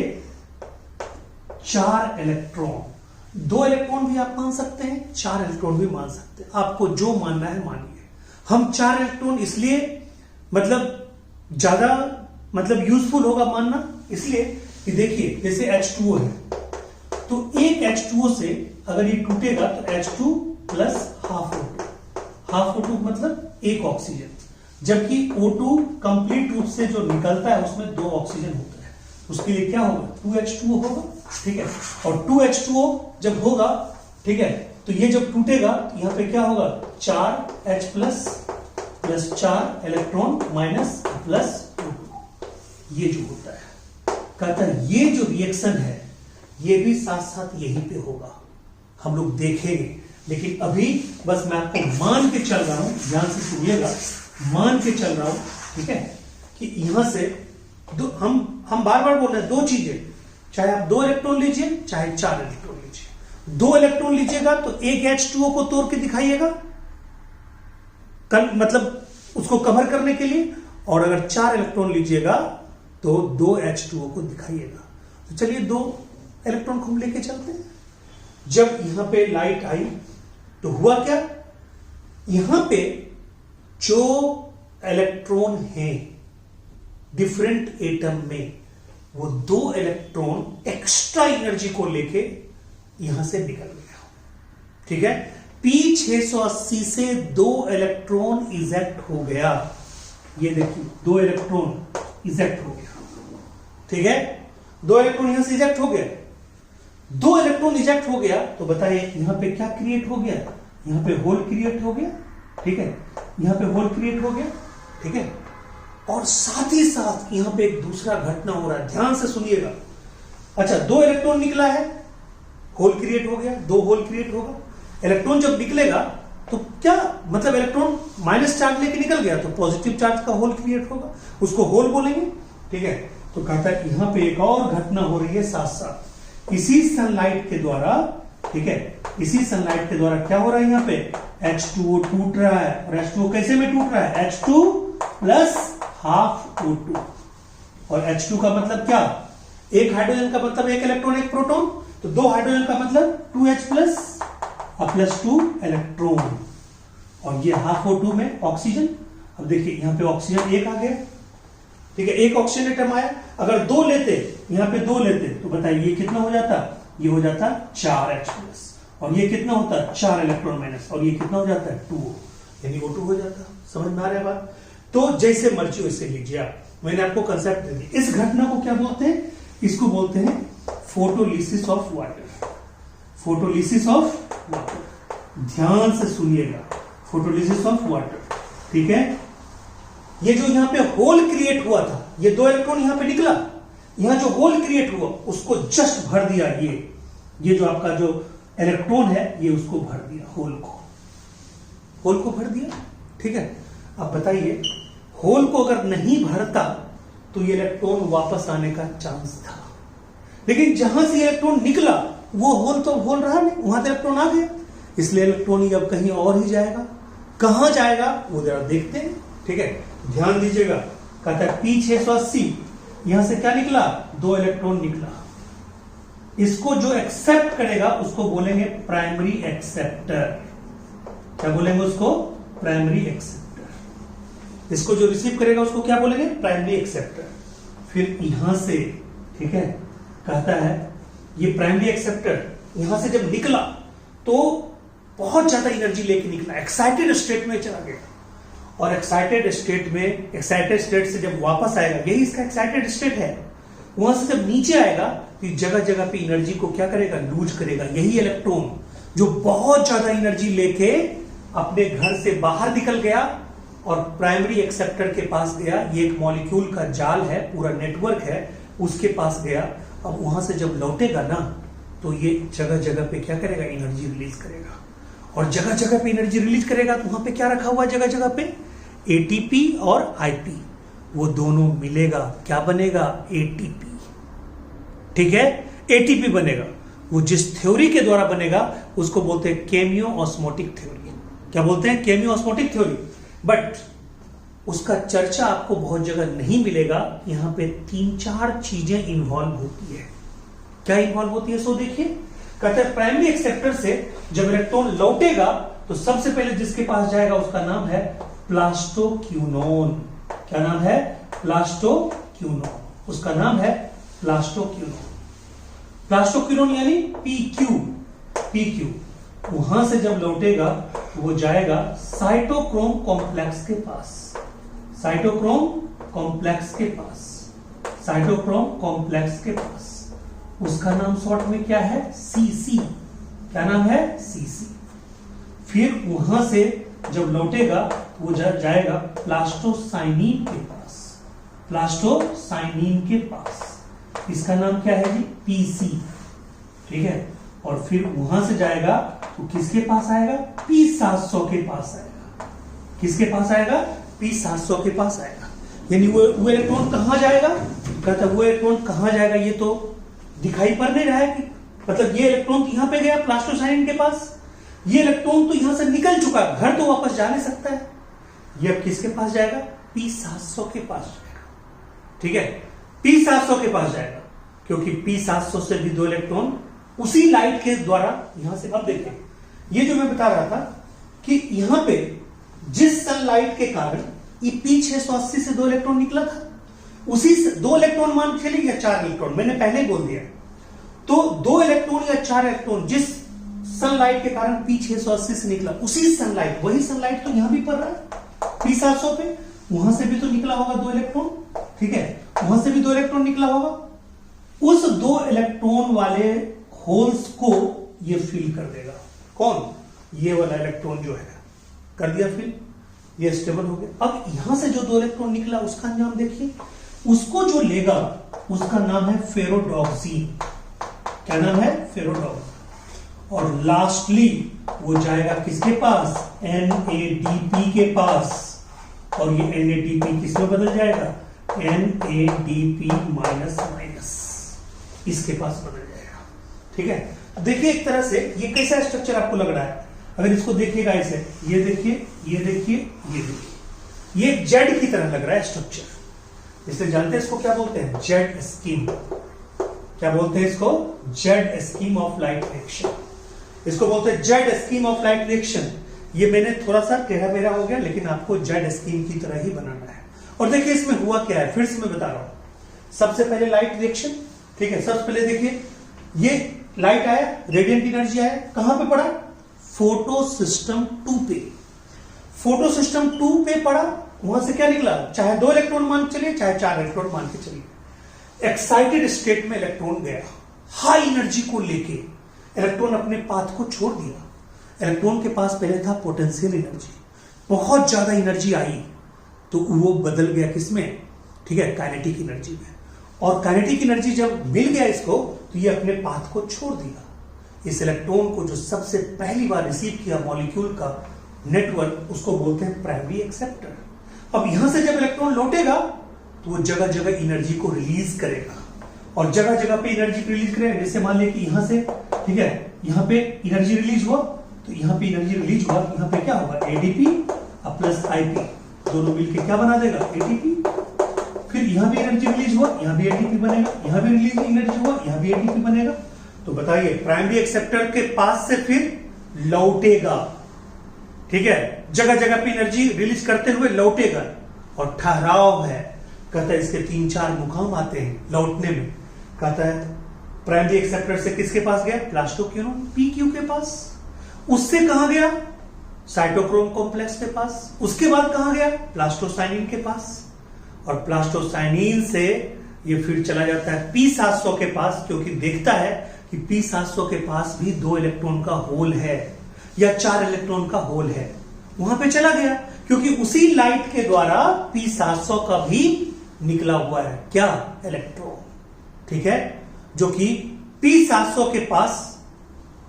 4 इलेक्ट्रॉन, 2 इलेक्ट्रॉन भी आप मान सकते हैं, 4 इलेक्ट्रॉन भी मान सकते हैं, आपको जो मानना है मानिए। हम 4 इलेक्ट्रॉन इसलिए मतलब ज्यादा मतलब यूजफुल होगा मानना, इसलिए कि देखिए जैसे H2O है, तो एक H2O से अगर ये टूटेगा तो H2 plus half O2, half O2 मतलब एक ऑक्सीजन, जबकि O2 कंप्लीट रूप से जो निकलता है उसमें 2 ऑक्सीजन होता है, उसके लिए क्या होगा, 2H2O होगा, ठीक है। और 2H2O जब होगा, ठीक है, तो ये जब टूटेगा तो यहां पे क्या होगा, 4H plus 4 electron minus plus 2, ये जो होता है। कहता है ये जो रिएक्शन है ये भी साथ साथ यहीं पे होगा, हम लोग देखेंगे। लेकिन अभी बस मैं आपको मान के चल रहा हूं, ध्यान से सुनिएगा, मान के चल रहा हूं, ठीक है, कि यहां से दो, हम बार बार बोल रहे हैं दो चीजें, चाहे आप 2 इलेक्ट्रॉन लीजिए चाहे 4 इलेक्ट्रॉन लीजिए। 2 इलेक्ट्रॉन लीजिएगा तो एक H2O को तोड़ के दिखाइएगा, मतलब उसको कवर करने के लिए, और अगर 4 इलेक्ट्रॉन लीजिएगा तो 2 H2O को दिखाइएगा। तो चलिए 2 इलेक्ट्रॉन को हम लेके चलते हैं। जब यहां पे लाइट आई तो हुआ क्या, यहां पे जो इलेक्ट्रॉन है डिफरेंट एटम में, वो 2 इलेक्ट्रॉन एक्स्ट्रा एनर्जी को लेके यहां से निकल गया, ठीक है। P680 से 2 इलेक्ट्रॉन इजेक्ट हो गया, ये देखिए 2 इलेक्ट्रॉन इजेक्ट हो गया, ठीक है। 2 इलेक्ट्रॉन यहां से इजेक्ट हो गया, 2 इलेक्ट्रॉन इजेक्ट हो गया, तो बताइए यहां पे क्या क्रिएट हो गया, यहां पे होल क्रिएट हो गया, ठीक है, यहां पे होल क्रिएट हो गया, ठीक है। और साथ ही साथ यहां पे एक दूसरा घटना हो रहा है, ध्यान से सुनिएगा। अच्छा, 2 इलेक्ट्रॉन निकला है, होल क्रिएट हो गया, 2 होल क्रिएट होगा। इलेक्ट्रॉन जब निकलेगा तो क्या मतलब, इलेक्ट्रॉन माइनस चार्ज लेके निकल गया तो पॉजिटिव चार्ज का होल क्रिएट होगा, उसको होल बोलेंगे, ठीक है। तो कहता है यहां पे एक और घटना हो रही है साथ साथ, इसी सनलाइट के द्वारा, ठीक है, इसी सनलाइट के द्वारा क्या हो रहा है, यहां पे H2O टूट रहा है। और H2O कैसे में टूट रहा है, H2 प्लस हाफ O2। और H2 का मतलब क्या, एक हाइड्रोजन का मतलब एक इलेक्ट्रॉन एक प्रोटॉन, तो 2 हाइड्रोजन का मतलब 2H प्लस प्लस 2 इलेक्ट्रॉन, और ये हाफ O2 में ऑक्सीजन। अब देखिए यहां पे ऑक्सीजन एक आ गया, ठीक है, एक ऑक्सीजन एटम आया। अगर 2 लेते, यहां पे 2 लेते, तो बताइए ये कितना हो जाता, ये हो जाता 4H प्लस, और ये कितना होता है 4 इलेक्ट्रॉन माइनस, और ये कितना हो जाता है 2O, यानी O2 हो जाता। समझ में आ रहा है बात। तो जैसे मर्जी वैसे लीजिए आप, मैंने आपको कंसेप्ट दे दिया। इस घटना को क्या बोलते हैं, इसको बोलते हैं photolysis of water, photolysis of water. ध्यान से सुनिएगा, फोटोलिसिस ऑफ वाटर, ठीक है। ये जो यहां पे होल क्रिएट हुआ था, ये 2 इलेक्ट्रॉन यहां पे निकला, यहां जो होल क्रिएट हुआ उसको जस्ट भर दिया, ये जो आपका जो इलेक्ट्रॉन है ये उसको भर दिया, होल को भर दिया, ठीक है। अब बताइए, होल को अगर नहीं भरता तो ये इलेक्ट्रॉन वापस आने का चांस था, लेकिन जहां से इलेक्ट्रॉन निकला वो होल तो होल रहा नहीं, वहां तो इलेक्ट्रॉन आ गया, इसलिए इलेक्ट्रॉन अब कहीं और ही जाएगा। कहां जाएगा वो जरा देखते हैं, ठीक है। ध्यान दीजिएगा, कहता है P680 यहां से क्या निकला, 2 इलेक्ट्रॉन निकला, इसको जो एक्सेप्ट करेगा उसको बोलेंगे प्राइमरी एक्सेप्टर। क्या बोलेंगे उसको, प्राइमरी एक्सेप्टर। इसको जो रिसीव करेगा उसको क्या बोलेंगे, प्राइमरी एक्सेप्टर। फिर यहां से, ठीक है, कहता है ये प्राइमरी एक्सेप्टर यहां से जब निकला तो बहुत ज्यादा एनर्जी लेके निकला, एक्साइटेड स्टेट में चला गया, और एक्साइटेड स्टेट से जब वापस आएगा, यही इसका एक्साइटेड स्टेट है, वहां से जब नीचे आएगा तो जगह जगह पे एनर्जी को क्या करेगा, लूज करेगा। यही इलेक्ट्रॉन जो बहुत ज्यादा एनर्जी लेके अपने घर से बाहर निकल गया और प्राइमरी एक्सेप्टर के पास गया, ये एक मॉलिक्यूल का जाल है, पूरा नेटवर्क है, उसके पास गया। अब वहां से जब लौटेगा ना तो ये जगह जगह पे क्या करेगा, एनर्जी रिलीज करेगा, और जगह जगह पे एनर्जी रिलीज करेगा तो वहां पे क्या रखा हुआ है, जगह जगह पे ATP और IP, वो दोनों मिलेगा, क्या बनेगा, ATP, ठीक है, ATP बनेगा। वो जिस थ्योरी के द्वारा बनेगा उसको बोलते हैं केमियो ऑस्मोटिक थ्योरी। क्या बोलते हैं, केमियो ऑस्मोटिक थ्योरी। बट उसका चर्चा आपको बहुत जगह नहीं मिलेगा। यहां पे 3-4 चीजें इन्वॉल्व होती है। क्या इन्वॉल्व होती है, सो देखिए, कहते हैं प्राइमरी एक्सेप्टर से जब इलेक्ट्रॉन लौटेगा तो सबसे पहले जिसके पास जाएगा उसका नाम है प्लास्टोक्यूनोन। क्या नाम है, प्लास्टोक्यूनोन, उसका नाम है प्लास्टोक्यूनोन। प्लास्टोक्यूनोन यानी PQ। वहां से जब लौटेगा तो वो जाएगा साइटोक्रोम कॉम्प्लेक्स के पास, साइटोक्रोम कॉम्प्लेक्स के पास, साइटोक्रोम कॉम्प्लेक्स के पास। उसका नाम शॉर्ट में क्या है? सीसी। क्या नाम है? सीसी। फिर वहां से जब लौटेगा वो जाएगा प्लास्टोसाइनिन के पास। प्लास्टोसाइनिन के पास इसका नाम क्या है जी? पीसी। ठीक है, और फिर वहां से जाएगा तो किसके पास आएगा? P700 के पास आएगा। किसके पास आएगा? P700 के पास आएगा। यानी वो इलेक्ट्रॉन कहां जाएगा? कहता वो इलेक्ट्रॉन कहां जाएगा ये तो दिखाई पड़ नहीं रहा है कि मतलब ये इलेक्ट्रॉन यहां पे गया प्लास्टोसाइनिन के पास, ये इलेक्ट्रॉन तो यहां से निकल चुका, घर तो वापस जा नहीं सकता है। ये अब किसके पास जाएगा? P700 के पास जाएगा। ठीक है, P700 के पास जाएगा क्योंकि P700 से भी दो इलेक्ट्रॉन उसी लाइट के द्वारा यहां से। अब देखिए ये जो मैं बता रहा था कि यहां पे जिस सनलाइट के कारण ये P680 से दो इलेक्ट्रॉन निकला था, उसी से दो इलेक्ट्रॉन मान के चलिए या चार इलेक्ट्रॉन, मैंने पहले ही बोल दिया। तो दो इलेक्ट्रॉन या चार इलेक्ट्रॉन जिस सनलाइट के कारण P680 से निकला, उसी सनलाइट, वही सनलाइट तो यहां भी पड़ रहा है P700 पे, वहां से भी तो निकला होगा दो इलेक्ट्रॉन। ठीक है, वहां से भी दो इलेक्ट्रॉन निकला होगा। उस दो इलेक्ट्रॉन वाले होल्स को ये फिल कर देगा। कौन? ये वाला इलेक्ट्रॉन जो है कर दिया फिल, ये स्टेबल हो गया। अब यहां से जो दो इलेक्ट्रॉन निकला उसका नाम देखिए, उसको जो लेगा उसका नाम है फेरोडॉक्सीन। क्या नाम है? फेरोडॉक्सीन। और लास्टली वो जाएगा किसके पास? NADP के पास। और ये NADP किसमें बदल जाएगा? NADP माइनस माइनस, इसके पास बदल जाएगा। ठीक है, देखिए एक तरह से ये कैसा स्ट्रक्चर आपको लग रहा है? अगर इसको देखिएगा ऐसे, ये देखिए, ये देखिए, ये देखिए, ये जेड की तरह लग रहा है स्ट्रक्चर। इसलिए जानते हैं इसको क्या बोलते हैं? Z scheme. क्या बोलते हैं इसको? Z scheme of light reaction. इसको बोलते हैं Z scheme of light reaction. ये मैंने थोड़ा सा टेढ़ा मेढ़ा हो गया, लेकिन आपको जेड स्कीम की तरह ही बनाना है। और देखिए इसमें हुआ क्या है, फिर से मैं बता रहा हूं। सबसे पहले लाइट रिएक्शन। ठीक है, सबसे पहले देखिए ये लाइट आया, रेडिएंट एनर्जी आया, कहां पे पड़ा? फोटो सिस्टम 2 पे। फोटो सिस्टम 2 पे पड़ा, वहां से क्या निकला? चाहे दो इलेक्ट्रॉन मान के चलिए, चाहे चार इलेक्ट्रॉन मान के चलिए। एक्साइटेड स्टेट में इलेक्ट्रॉन गया, हाई एनर्जी को लेके इलेक्ट्रॉन अपने पाथ को छोड़ दिया। इलेक्ट्रॉन के पास पहले था पोटेंशियल एनर्जी, बहुत ज्यादा एनर्जी आई तो वो बदल गया किसमें? ठीक है, काइनेटिक एनर्जी में। और काइनेटिक एनर्जी जब मिल गया इसको तो ये अपने पाथ को छोड़ दिया। इस इलेक्ट्रॉन को जो सबसे पहली बार रिसीव किया मॉलिक्यूल का नेटवर्क, उसको बोलते हैं प्राइमरी एक्सेप्टर। अब यहां से जब इलेक्ट्रॉन लौटेगा तो वो जगह जगह एनर्जी को रिलीज करेगा, और जगह जगह पे एनर्जी रिलीज करेगा। जैसे मान लिया कि यहां से, ठीक है, यहां पे एनर्जी रिलीज हुआ तो यहां पे एनर्जी रिलीज हुआ, यहां पे क्या होगा? ADP प्लस IP, दोनों मिलकर क्या बना देगा? ATP। फिर यहां भी एनर्जी रिलीज हुआ, यहां भी ATP बनेगा, यहां भी रिलीज एनर्जी हुआ, यहां भी ATP बनेगा। तो बताइए प्राइमरी एक्सेप्टर के पास से फिर लौटेगा। ठीक है, जगह जगह पे एनर्जी रिलीज करते हुए लौटेगा। और ठहराव है, कहता है इसके 3-4 मुकाम आते हैं लौटने में। कहता है प्राइमरी एक्सेप्टर से किसके पास गया? प्लास्टोक्यूनोन PQ के पास। उससे कहां गया? साइटोक्रोम कॉम्प्लेक्स के पास। उसके बाद कहां गया? प्लास्टोसाइनिन के पास। और प्लास्टोसाइनिन से ये फिर चला जाता है P700 के पास, क्योंकि देखता है कि P700 के पास भी दो इलेक्ट्रॉन का होल है या चार इलेक्ट्रॉन का होल है। वहां पे चला गया क्योंकि उसी लाइट के द्वारा P700 का भी निकला हुआ है क्या? इलेक्ट्रॉन। ठीक है, जो कि P700 के पास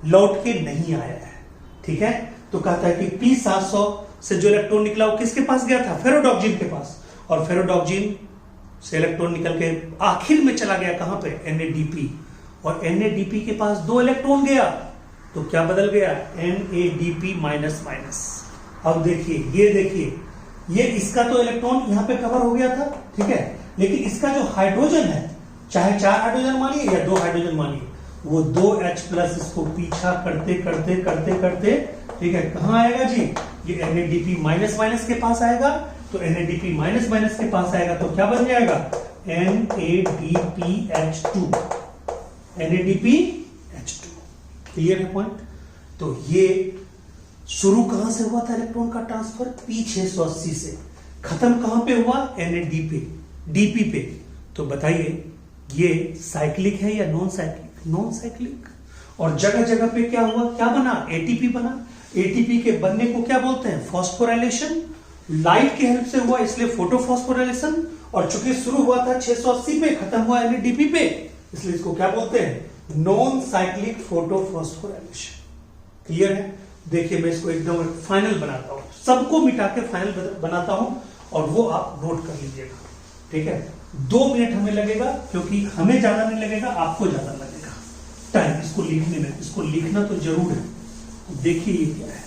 लौट के नहीं आया है। ठीक है, तो कहता है कि P700 से जो इलेक्ट्रॉन निकला वो किसके पास गया था? फेरोडॉक्सिन के पास। और फेरोडॉक्सिन से इलेक्ट्रॉन निकल के आखिर में चला गया कहां पे? NADP। और NADP के पास दो इलेक्ट्रॉन गया तो क्या बदल गया? NADP minus minus. अब देखिए, ये देखिए, ये इसका तो इलेक्ट्रॉन यहां पे कवर हो गया था, ठीक है, लेकिन इसका जो हाइड्रोजन है, चाहे 4 हाइड्रोजन मानिए या 2 हाइड्रोजन मानिए, वो 2H+ इसको पीछा करते करते करते करते, ठीक है, कहां आएगा जी? ये NADP माइनस माइनस के पास आएगा। तो NADP माइनस माइनस के पास आएगा तो क्या बन जाएगा? NADPH2। NADPH2। क्लियर है पॉइंट? तो ये शुरू कहां से हुआ था इलेक्ट्रॉन का ट्रांसफर? P680 से। खत्म कहां पे हुआ? NAD पे, DP पे। तो बताइए ये साइक्लिक है या नॉन साइक्लिक? Non cyclic. और जगह जगह पे क्या हुआ, क्या बना? एटीपी बना। एटीपी के बनने को क्या बोलते हैं? फॉस्फोराइलेशन। लाइट की हेल्प से हुआ इसलिए फोटोफॉस्फोराइलेशन, और चूंकि शुरू हुआ था 680 पे, खत्म हुआ एनएडीपी पे, इसलिए इसको क्या बोलते हैं? Non cyclic photophosphorylation. क्लियर है? देखिए मैं इसको एकदम फाइनल बनाता हूं, सबको मिटा के फाइनल बनाता हूं, और वो आप नोट कर लीजिएगा। ठीक है, 2 मिनट हमें लगेगा, क्योंकि हमें ज्यादा नहीं लगेगा, आपको ज्यादा लगेगा टाइम इसको लिखने में। इसको लिखना तो जरूर है। तो देखिए ये क्या है,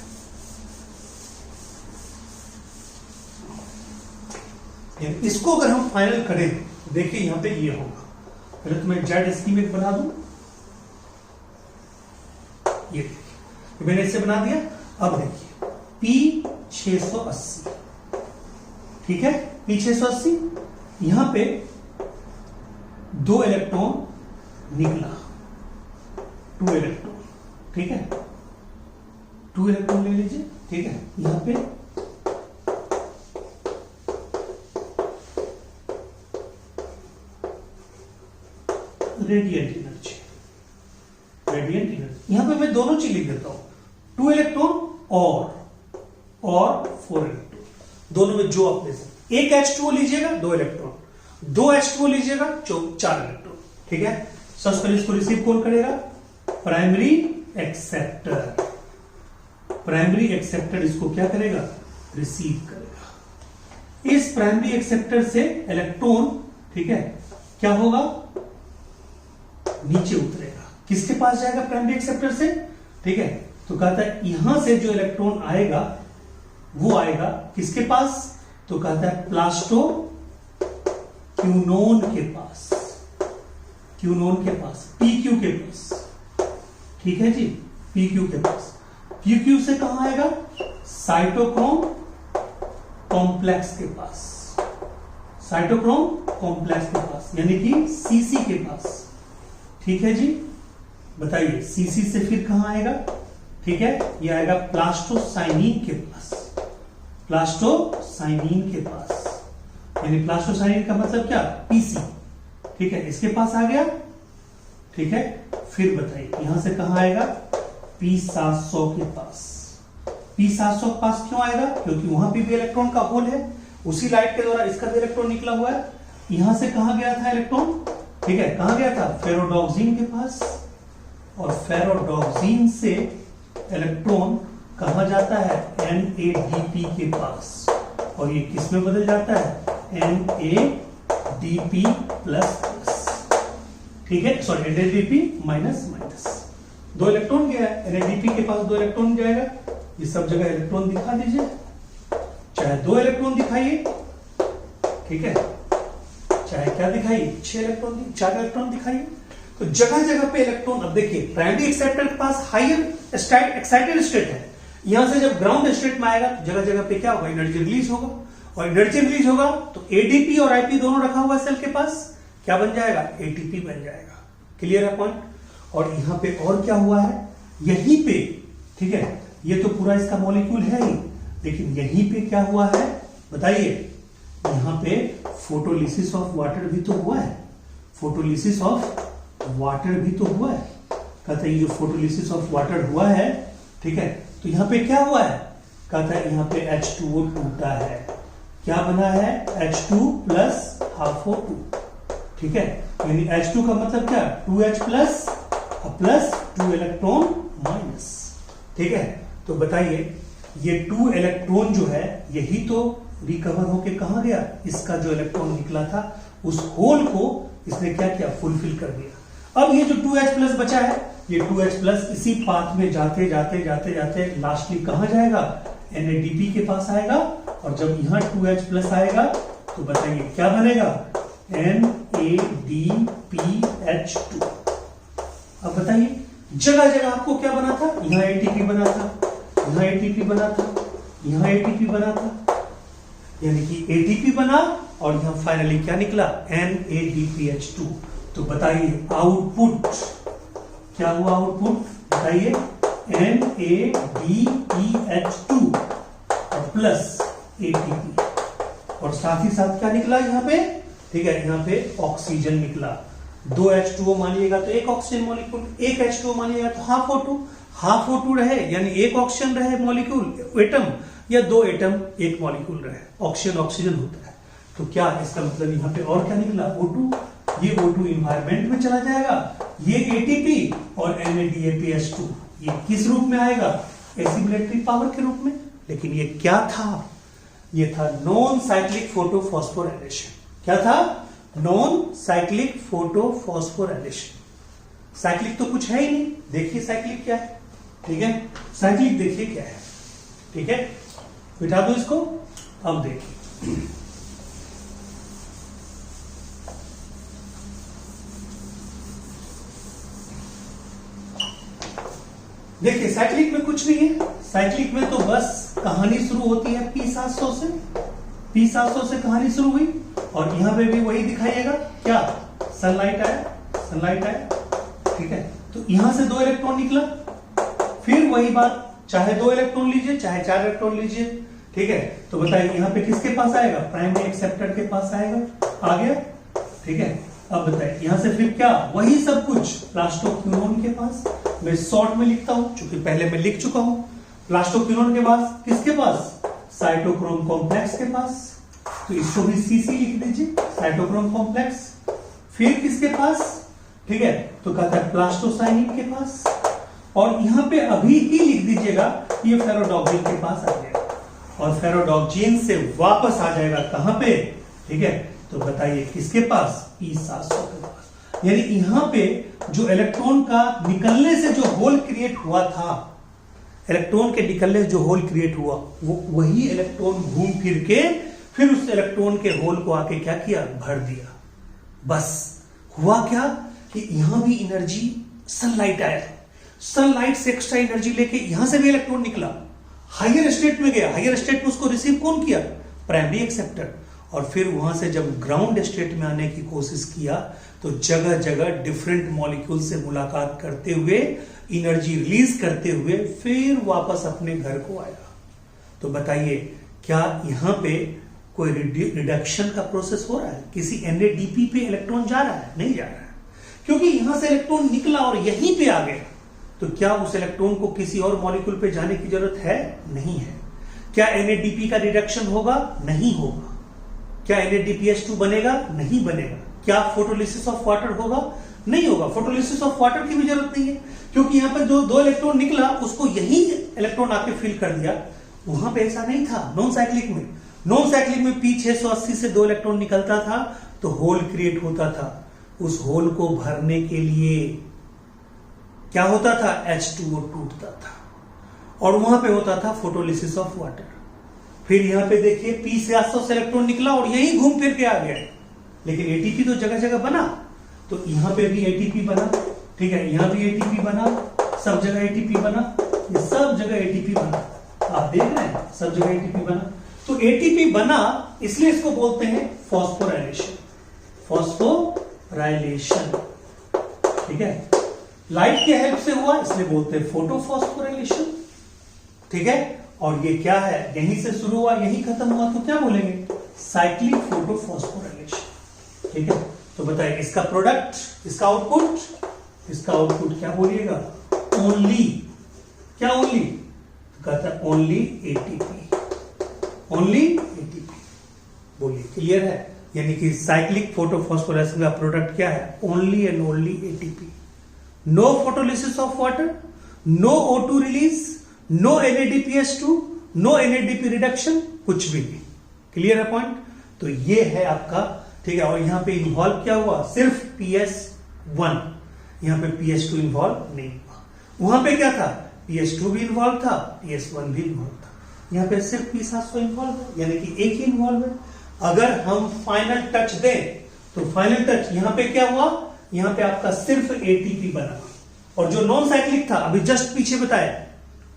इसको अगर हम फाइनल करें, देखिए यहां पे ये होगा। पहले तो मैं जेड स्कीमेट बना दूं, ये देखिए मैंने इसे बना दिया। अब देखिए P680, ठीक है, P680, यहां पे 2 इलेक्ट्रॉन निकला, 2 इलेक्ट्रॉन, ठीक है, 2 इलेक्ट्रॉन ले लीजिए, ठीक है। यहां पे रेडिएंट एनर्जी, रेडिएंट एनर्जी, यहां पे मैं दोनों चीज लिख देता हूं, 2 इलेक्ट्रॉन और 4 इलेक्ट्रॉन, दोनों में जो आप ले सकते। एक H2O लीजिएगा, 2 इलेक्ट्रॉन, 2 H2O लीजिएगा, 4 इलेक्ट्रॉन, ठीक है। सबसे पहले इसको रिसीव कौन करेगा? Primary acceptor. प्राइमरी एक्सेप्टर इसको क्या करेगा? रिसीव करेगा। इस प्राइमरी एक्सेप्टर से इलेक्ट्रॉन, ठीक है, क्या होगा? नीचे उतरेगा। किसके पास जाएगा? प्राइमरी एक्सेप्टर से, ठीक है। तो कहता है यहां से जो इलेक्ट्रॉन आएगा वो आएगा किसके पास? तो कहता है प्लास्टो क्यूनोन के पास, क्यूनोन के पास, पीक्यू के पास, ठीक है जी, पीक्यू के पास। पीक्यू से कहां आएगा? साइटोक्रोम कॉम्प्लेक्स के पास, साइटोक्रोम कॉम्प्लेक्स के पास, यानी कि सीसी के पास, ठीक है जी। बताइए सीसी से फिर कहां आएगा? ठीक है, ये आएगा प्लास्टोसाइनिन के पास, प्लास्टोसाइनिन के पास, यानी प्लास्टोसाइनिन का मतलब क्या? पीसी, ठीक है, इसके पास आ गया, ठीक है। फिर बताइए यहां से कहां आएगा? P700 के पास। P700 के पास क्यों आएगा? क्योंकि वहां पे भी इलेक्ट्रॉन का होल है, उसी लाइट के द्वारा इसका भी इलेक्ट्रॉन निकला हुआ है। यहां से कहां गया था इलेक्ट्रॉन? ठीक है, कहां गया था? फेरोडॉक्सिन के पास, और फेरोडॉक्सिन से इलेक्ट्रॉन कहां जाता है? NADP के पास, और ये किस में बदल जाता है? NADP प्लस, ठीक है, sorry NADP minus minus. 2 electron गया है, NADP के पास 2 इलेक्ट्रॉन जाएगा। ये सब जगह इलेक्ट्रॉन दिखा दीजिए, चाहे 2 इलेक्ट्रॉन दिखाइए, ठीक है, चाहे क्या दिखाइए, 6 इलेक्ट्रॉन, 4 इलेक्ट्रॉन दिखाइए। तो जगह जगह पे इलेक्ट्रॉन, अब देखिए प्राइमरी एक्साइटर के पास हायर एक्साइटेड स्टेट है, यहां से जब ग्राउंड स्टेट में आएगा तो जगह जगह पे क्या होगा? एनर्जी रिलीज होगा, और एनर्जी रिलीज होगा तो एडीपी और आईपी दोनों रखा हुआ सेल के पास, क्या बन जाएगा? एटीपी बन जाएगा। क्लियर है पॉइंट? और यहां पे और क्या हुआ है? यहीं पे, ठीक है, ये तो पूरा इसका मॉलिक्यूल है ही, लेकिन यहीं पे क्या हुआ है बताइए? यहां पे फोटोलिसिस ऑफ वाटर भी तो हुआ है, फोटोलिसिस ऑफ वाटर भी तो हुआ है। कहते हैं ये जो फोटोलिसिस ऑफ वाटर हुआ है, ठीक है, तो यहां पे क्या हुआ है? कहता है यहां पे H2O टूटा है, क्या बना है? H2 प्लस हाफ O2, ठीक है, यानी H2 का मतलब क्या? 2H प्लस 2 इलेक्ट्रॉन माइनस, ठीक है। तो बताइए ये 2 इलेक्ट्रॉन जो है यही तो रिकवर होके कहां गया? इसका जो इलेक्ट्रॉन निकला था उस होल को इसने क्या किया? फुलफिल कर दिया। अब ये जो 2H प्लस बचा है, ये 2H प्लस इसी पाथ में जाते जाते जाते जाते लास्टली कहां जाएगा? NADP के पास आएगा, और जब यहां 2H प्लस आएगा तो बताइए क्या बनेगा? NADPH2। अब बताइए जगह जगह आपको क्या बना था? यहां ATP बना था, यहां ATP बना था, यहां ATP बना था, यानी कि ATP बना, और यहां फाइनली क्या निकला? NADPH2। तो बताइए आउटपुट क्या हुआ? आउटपुट बताइए NADPH2 और प्लस ATP, और साथ ही साथ क्या निकला यहां पे? ठीक है, यहाँ पे ऑक्सीजन निकला, 2 H2O मानिएगा तो एक ऑक्सीजन मॉलिक्यूल, 1 H2O मानिएगा तो हाफ O2 रहे, यानी एक ऑक्सीजन रहे मॉलिक्यूल एटम, या 2 एटम एक मॉलिक्यूल रहे, ऑक्सीजन होता है। तो क्या इसका मतलब यहाँ पे और क्या निकला, O2, ये O2 इन्वायरमेंट में चला जाएगा, ये ATP और NADPH2 ये किस रूप में आएगा, एसिमिलेटरी पावर के रूप में। लेकिन ये क्या था, ये था नॉन साइक्लिक फोटोफॉस्फोराइलेशन। क्या था, नॉन साइक्लिक फोटोफॉस्फोराइलेशन। साइक्लिक तो कुछ है ही नहीं, देखिए साइक्लिक क्या है, ठीक है, साइक्लिक देखिए क्या है, ठीक है, बिठा दो इसको। अब देखिए साइक्लिक में कुछ नहीं है, साइक्लिक में तो बस कहानी शुरू होती है P700 से, P700 से कहानी शुरू हुई, और यहां पे भी वही दिखाइएगा, क्या सनलाइट आया, ठीक है, तो यहां से 2 इलेक्ट्रॉन निकला, फिर वही बात, चाहे 2 इलेक्ट्रॉन लीजिए चाहे 4 इलेक्ट्रॉन लीजिए, ठीक है, तो बताइए यहां पे किसके पास आएगा, प्राइमरी एक्सेप्टर के पास आएगा, आ गया, ठीक है। अब बताइए यहां से फिर क्या, वही सब कुछ प्लास्टोक्विनोन के पास, मैं शॉर्ट में लिखता हूं क्योंकि पहले मैं लिख चुका हूं, प्लास्टोक्विनोन के पास, किसके पास, साइटोक्रोम कॉम्प्लेक्स के पास, तो इसको भी CC लिख दीजिए, साइटोक्रोम कॉम्प्लेक्स। फिर किसके पास, ठीक है, तो कहता है प्लास्टोसाइनिन के पास, और यहां पे अभी ही लिख दीजिएगा ये फेरोडॉक्जिन के पास आ जाएगा, और फेरोडॉक्जिन से वापस आ जाएगा कहां पे, ठीक है, तो बताइए किसके पास, P700 के पास। यानी यहां पे जो इलेक्ट्रॉन का निकलने से जो होल क्रिएट हुआ था, इलेक्ट्रॉन के निकलने से जो होल क्रिएट हुआ, वो वही इलेक्ट्रॉन घूम फिर के फिर उस इलेक्ट्रॉन के होल को आके क्या किया, भर दिया। बस हुआ क्या कि यहां भी एनर्जी, सनलाइट आया, सनलाइट से एक्स्ट्रा एनर्जी लेके यहां से भी इलेक्ट्रॉन निकला, हायर स्टेट में गया, हायर स्टेट में उसको रिसीव कौन किया, प्राइमरी एक्सेप्टर, और फिर वहां से जब ग्राउंड स्टेट में आने की कोशिश किया तो जगह जगह डिफरेंट मॉलिक्यूल से मुलाकात करते हुए, एनर्जी रिलीज करते हुए फिर वापस अपने घर को आया। तो बताइए क्या यहां पे कोई रिडक्शन का प्रोसेस हो रहा है, किसी NADP पे इलेक्ट्रॉन जा रहा है, नहीं जा रहा है, क्योंकि यहां से इलेक्ट्रॉन निकला और यहीं पे आ गया, तो क्या उस इलेक्ट्रॉन को किसी और मॉलिक्यूल पे जाने की जरूरत है, नहीं है। क्या NADP का रिडक्शन होगा, नहीं होगा। क्या NADPH2 बनेगा, नहीं बनेगा। क्या फोटोलिसिस ऑफ वाटर होगा, नहीं होगा। फोटोलिसिस ऑफ वाटर की भी जरूरत नहीं है, क्योंकि यहां पर जो 2 इलेक्ट्रॉन निकला उसको यही इलेक्ट्रॉन आके फिल कर दिया, वहां पे ऐसा नहीं था। नॉन साइक्लिक में P680 से 2 इलेक्ट्रॉन निकलता था तो होल क्रिएट होता था, उस होल को भरने के लिए क्या होता था, H2O टूटता था, और वहां पे होता था फोटोलिसिस ऑफ वाटर। फिर यहां पे देखिए P700 से इलेक्ट्रॉन निकला और यही घूम फिर के आ गया, लेकिन ATP तो जगह जगह बना, तो यहां पे भी ATP बना, ठीक है, यहां भी ATP बना, सब जगह ATP बना, ये सब जगह ATP बना, आप देख रहे हैं सब जगह ATP बना। तो ATP बना इसलिए इसको बोलते हैं फॉस्फोराइलेशन, ठीक है, लाइट के हेल्प से हुआ इसलिए बोलते हैं फोटोफॉस्फोराइलेशन, ठीक है। और ये क्या है, यहीं से शुरू हुआ यहीं खत्म हुआ, तो क्या बोलेंगे, साइक्लिक फोटोफॉस्फोराइलेशन, ठीक है। तो बताइए इसका प्रोडक्ट, इसका आउटपुट क्या बोलिएगा, ओनली, क्या ओनली, तो कहता है ओनली ATP, बोलिए, क्लियर है। यानी कि साइक्लिक फोटोफॉस्फोराइलेशन का प्रोडक्ट क्या है, only and only ATP, no photolysis of water, no O2 release, no NADPH2, no NADP reduction, कुछ भी नहीं, क्लियर है पॉइंट। तो ये है आपका, ठीक है। और यहां पे इन्वॉल्व क्या हुआ, सिर्फ PS1, यहां पे PS2 इन्वॉल्व नहीं हुआ। वहां पे क्या था, PS2 भी इन्वॉल्व था, PS1 भी इन्वॉल्व था, यहां पे सिर्फ P700 इन्वॉल्व है, यानी कि एक ही इन्वॉल्व है। अगर हम फाइनल टच दें तो फाइनल टच यहां पे क्या हुआ, यहां पे आपका सिर्फ ATP बना, और जो नॉन साइक्लिक था अभी जस्ट पीछे बताया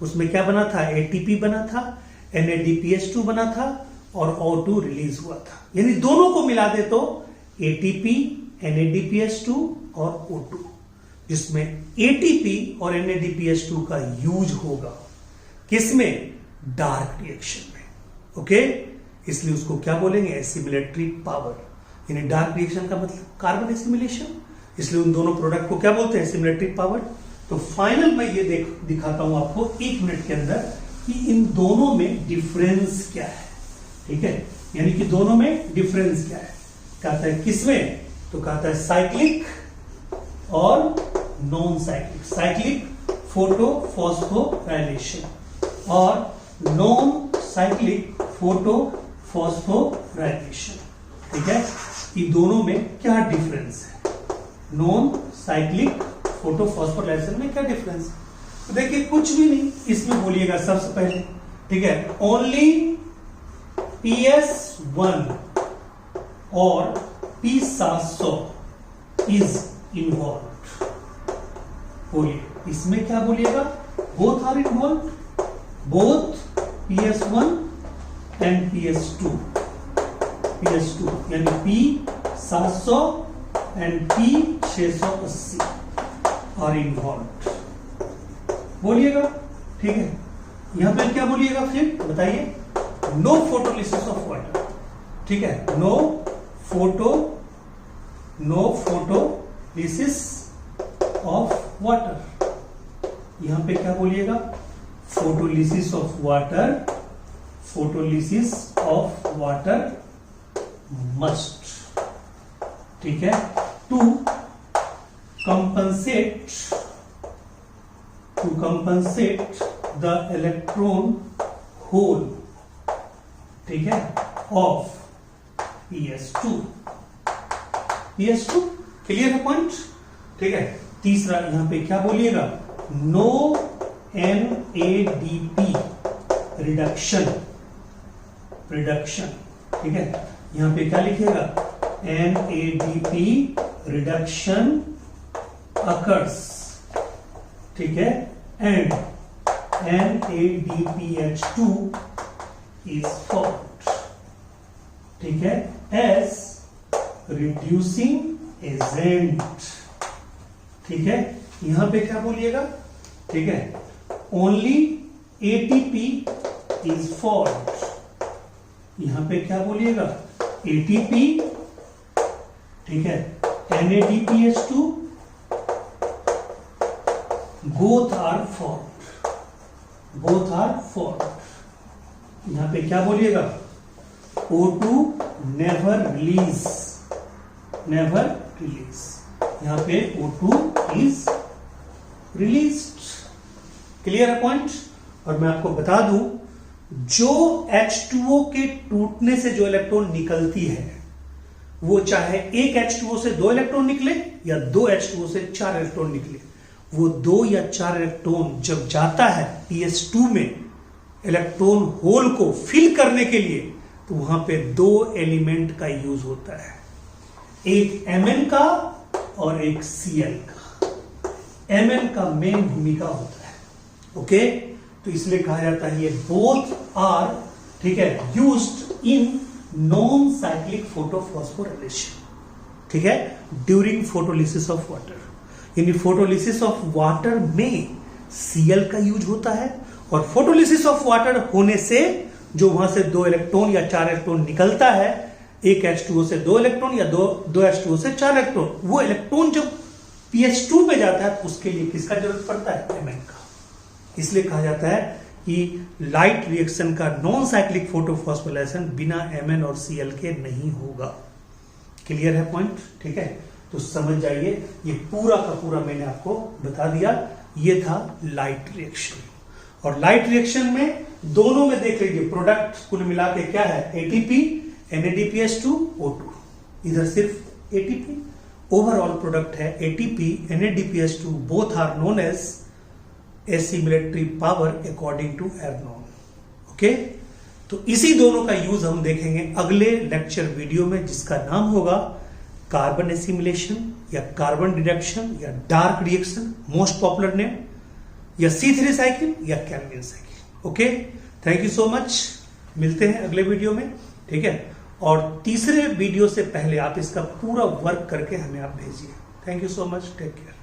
उसमें क्या बना था, ATP बना था, NADPH2 बना था, और O2 रिलीज हुआ था। यानी दोनों को मिला दे तो ATP, NADPH2 और O2, जिसमें ATP और NADPH2 का यूज होगा किसमें, डार्क रिएक्शन में, ओके। इसलिए उसको क्या बोलेंगे, एसिमिलेटरी पावर, यानी डार्क रिएक्शन का मतलब कार्बन एसिमिलेशन, इसलिए उन दोनों प्रोडक्ट को क्या बोलते हैं, एसिमिलेटरी पावर। तो फाइनल मैं ये दिखाता हूं आपको 1 मिनट के अंदर कि इन दोनों में डिफरेंस क्या है। ठीक है, यानी कि दोनों में डिफरेंस क्या है। कहता है किसमें, तो कहता है साइक्लिक और नॉन साइक्लिक, साइक्लिक फोटोफॉस्फोराइलेशन और नॉन साइक्लिक फोटोफॉस्फोराइलेशन। ठीक है, ये दोनों में क्या डिफरेंस है, नॉन साइक्लिक फोटोफॉस्फोराइलेशन में क्या डिफरेंस है। तो देखिए कुछ भी नहीं इसमें बोलिएगा सबसे पहले। ठीक है, ओनली PS1 और P700 इज इन्वॉल्व। बोलिए इसमें क्या बोलिएगा, both are involved, both PS1 and PS2 यानी P700 and P680 are involve. बोलिएगा। ठीक है, यहां पे क्या बोलिएगा फिर बताइए, नो फोटोलिसिस ऑफ वाटर। ठीक है, नो फोटोलिसिस ऑफ वाटर। यहां पे क्या बोलिएगा, फोटोलिसिस ऑफ वाटर मस्ट। ठीक है, to compensate the electron hole, ठीक है, ऑफ PS2। क्लियर है पॉइंट। ठीक है, तीसरा यहां पे क्या बोलिएगा, नो NADP रिडक्शन। ठीक है, यहां पे क्या लिखिएगा, NADP रिडक्शन अकर्स। ठीक है, एंड NADPH2 इज फॉर्म्ड। ठीक है, एज रिड्यूसिंग एजेंट। ठीक है, यहां पे क्या बोलिएगा, ठीक है, ओनली ATP इज फॉर्म्ड। यहां पे क्या बोलिएगा, ATP, ठीक है, NADPH2 बोथ आर फॉर्म्ड। यहां पे क्या बोलिएगा, O2 नेवर रिलीज। यहां पे O2 इज रिलीज्ड। क्लियर है पॉइंट। और मैं आपको बता दूं, जो H2O के टूटने से जो इलेक्ट्रॉन निकलती है, वो चाहे एक H2O से 2 इलेक्ट्रॉन निकले या 2 H2O से 4 इलेक्ट्रॉन निकले, वो 2 या 4 इलेक्ट्रॉन जब जाता है PS2 में इलेक्ट्रॉन होल को फिल करने के लिए, तो वहां पे 2 एलिमेंट का यूज होता है, एक Mn का और एक Cl का। Mn का मेन भूमिका होता है। ओके, तो इसलिए कहा जाता है ये बोथ आर, ठीक है, used in non cyclic photophosphorylation. ठीक है, ड्यूरिंग फोटोलिसिस ऑफ वाटर। यानी फोटोलिसिस ऑफ वाटर में Cl का यूज होता है, और फोटोलिसिस ऑफ वाटर होने से जो वहां से 2 इलेक्ट्रॉन या 4 इलेक्ट्रॉन निकलता है, एक H2O से 2 इलेक्ट्रॉन या 2 H2O से 4 इलेक्ट्रॉन, वो इलेक्ट्रॉन जब PS2 पे जाता है तो उसके लिए किसका जरूरत पड़ता है, Mn का। इसलिए कहा जाता है कि लाइट रिएक्शन का नॉन साइक्लिक फोटोफॉस्फोराइलेशन बिना Mn और Cl के नहीं होगा। क्लियर है पॉइंट। ठीक है, तो समझ जाइए, ये पूरा का पूरा मैंने आपको बता दिया। ये था लाइट रिएक्शन। और लाइट रिएक्शन में दोनों में देख लीजिए, प्रोडक्ट कुल मिला के क्या है, ATP, NADPH2, O2। इधर सिर्फ ATP, ओवरऑल प्रोडक्ट है ATP, NADPH2, both are known as assimilatory power according to Arnon. Okay, तो इसी दोनों का यूज हम देखेंगे अगले लेक्चर वीडियो में, जिसका नाम होगा कार्बन एसिमिलेशन या कार्बन रिडक्शन या dark reaction, most popular name, या C3 साइकिल या Calvin cycle. Okay, thank you so much, मिलते हैं अगले वीडियो में। ठीक है, और तीसरे वीडियो से पहले आप इसका पूरा वर्क करके हमें आप भेजिए। Thank you so much, take care.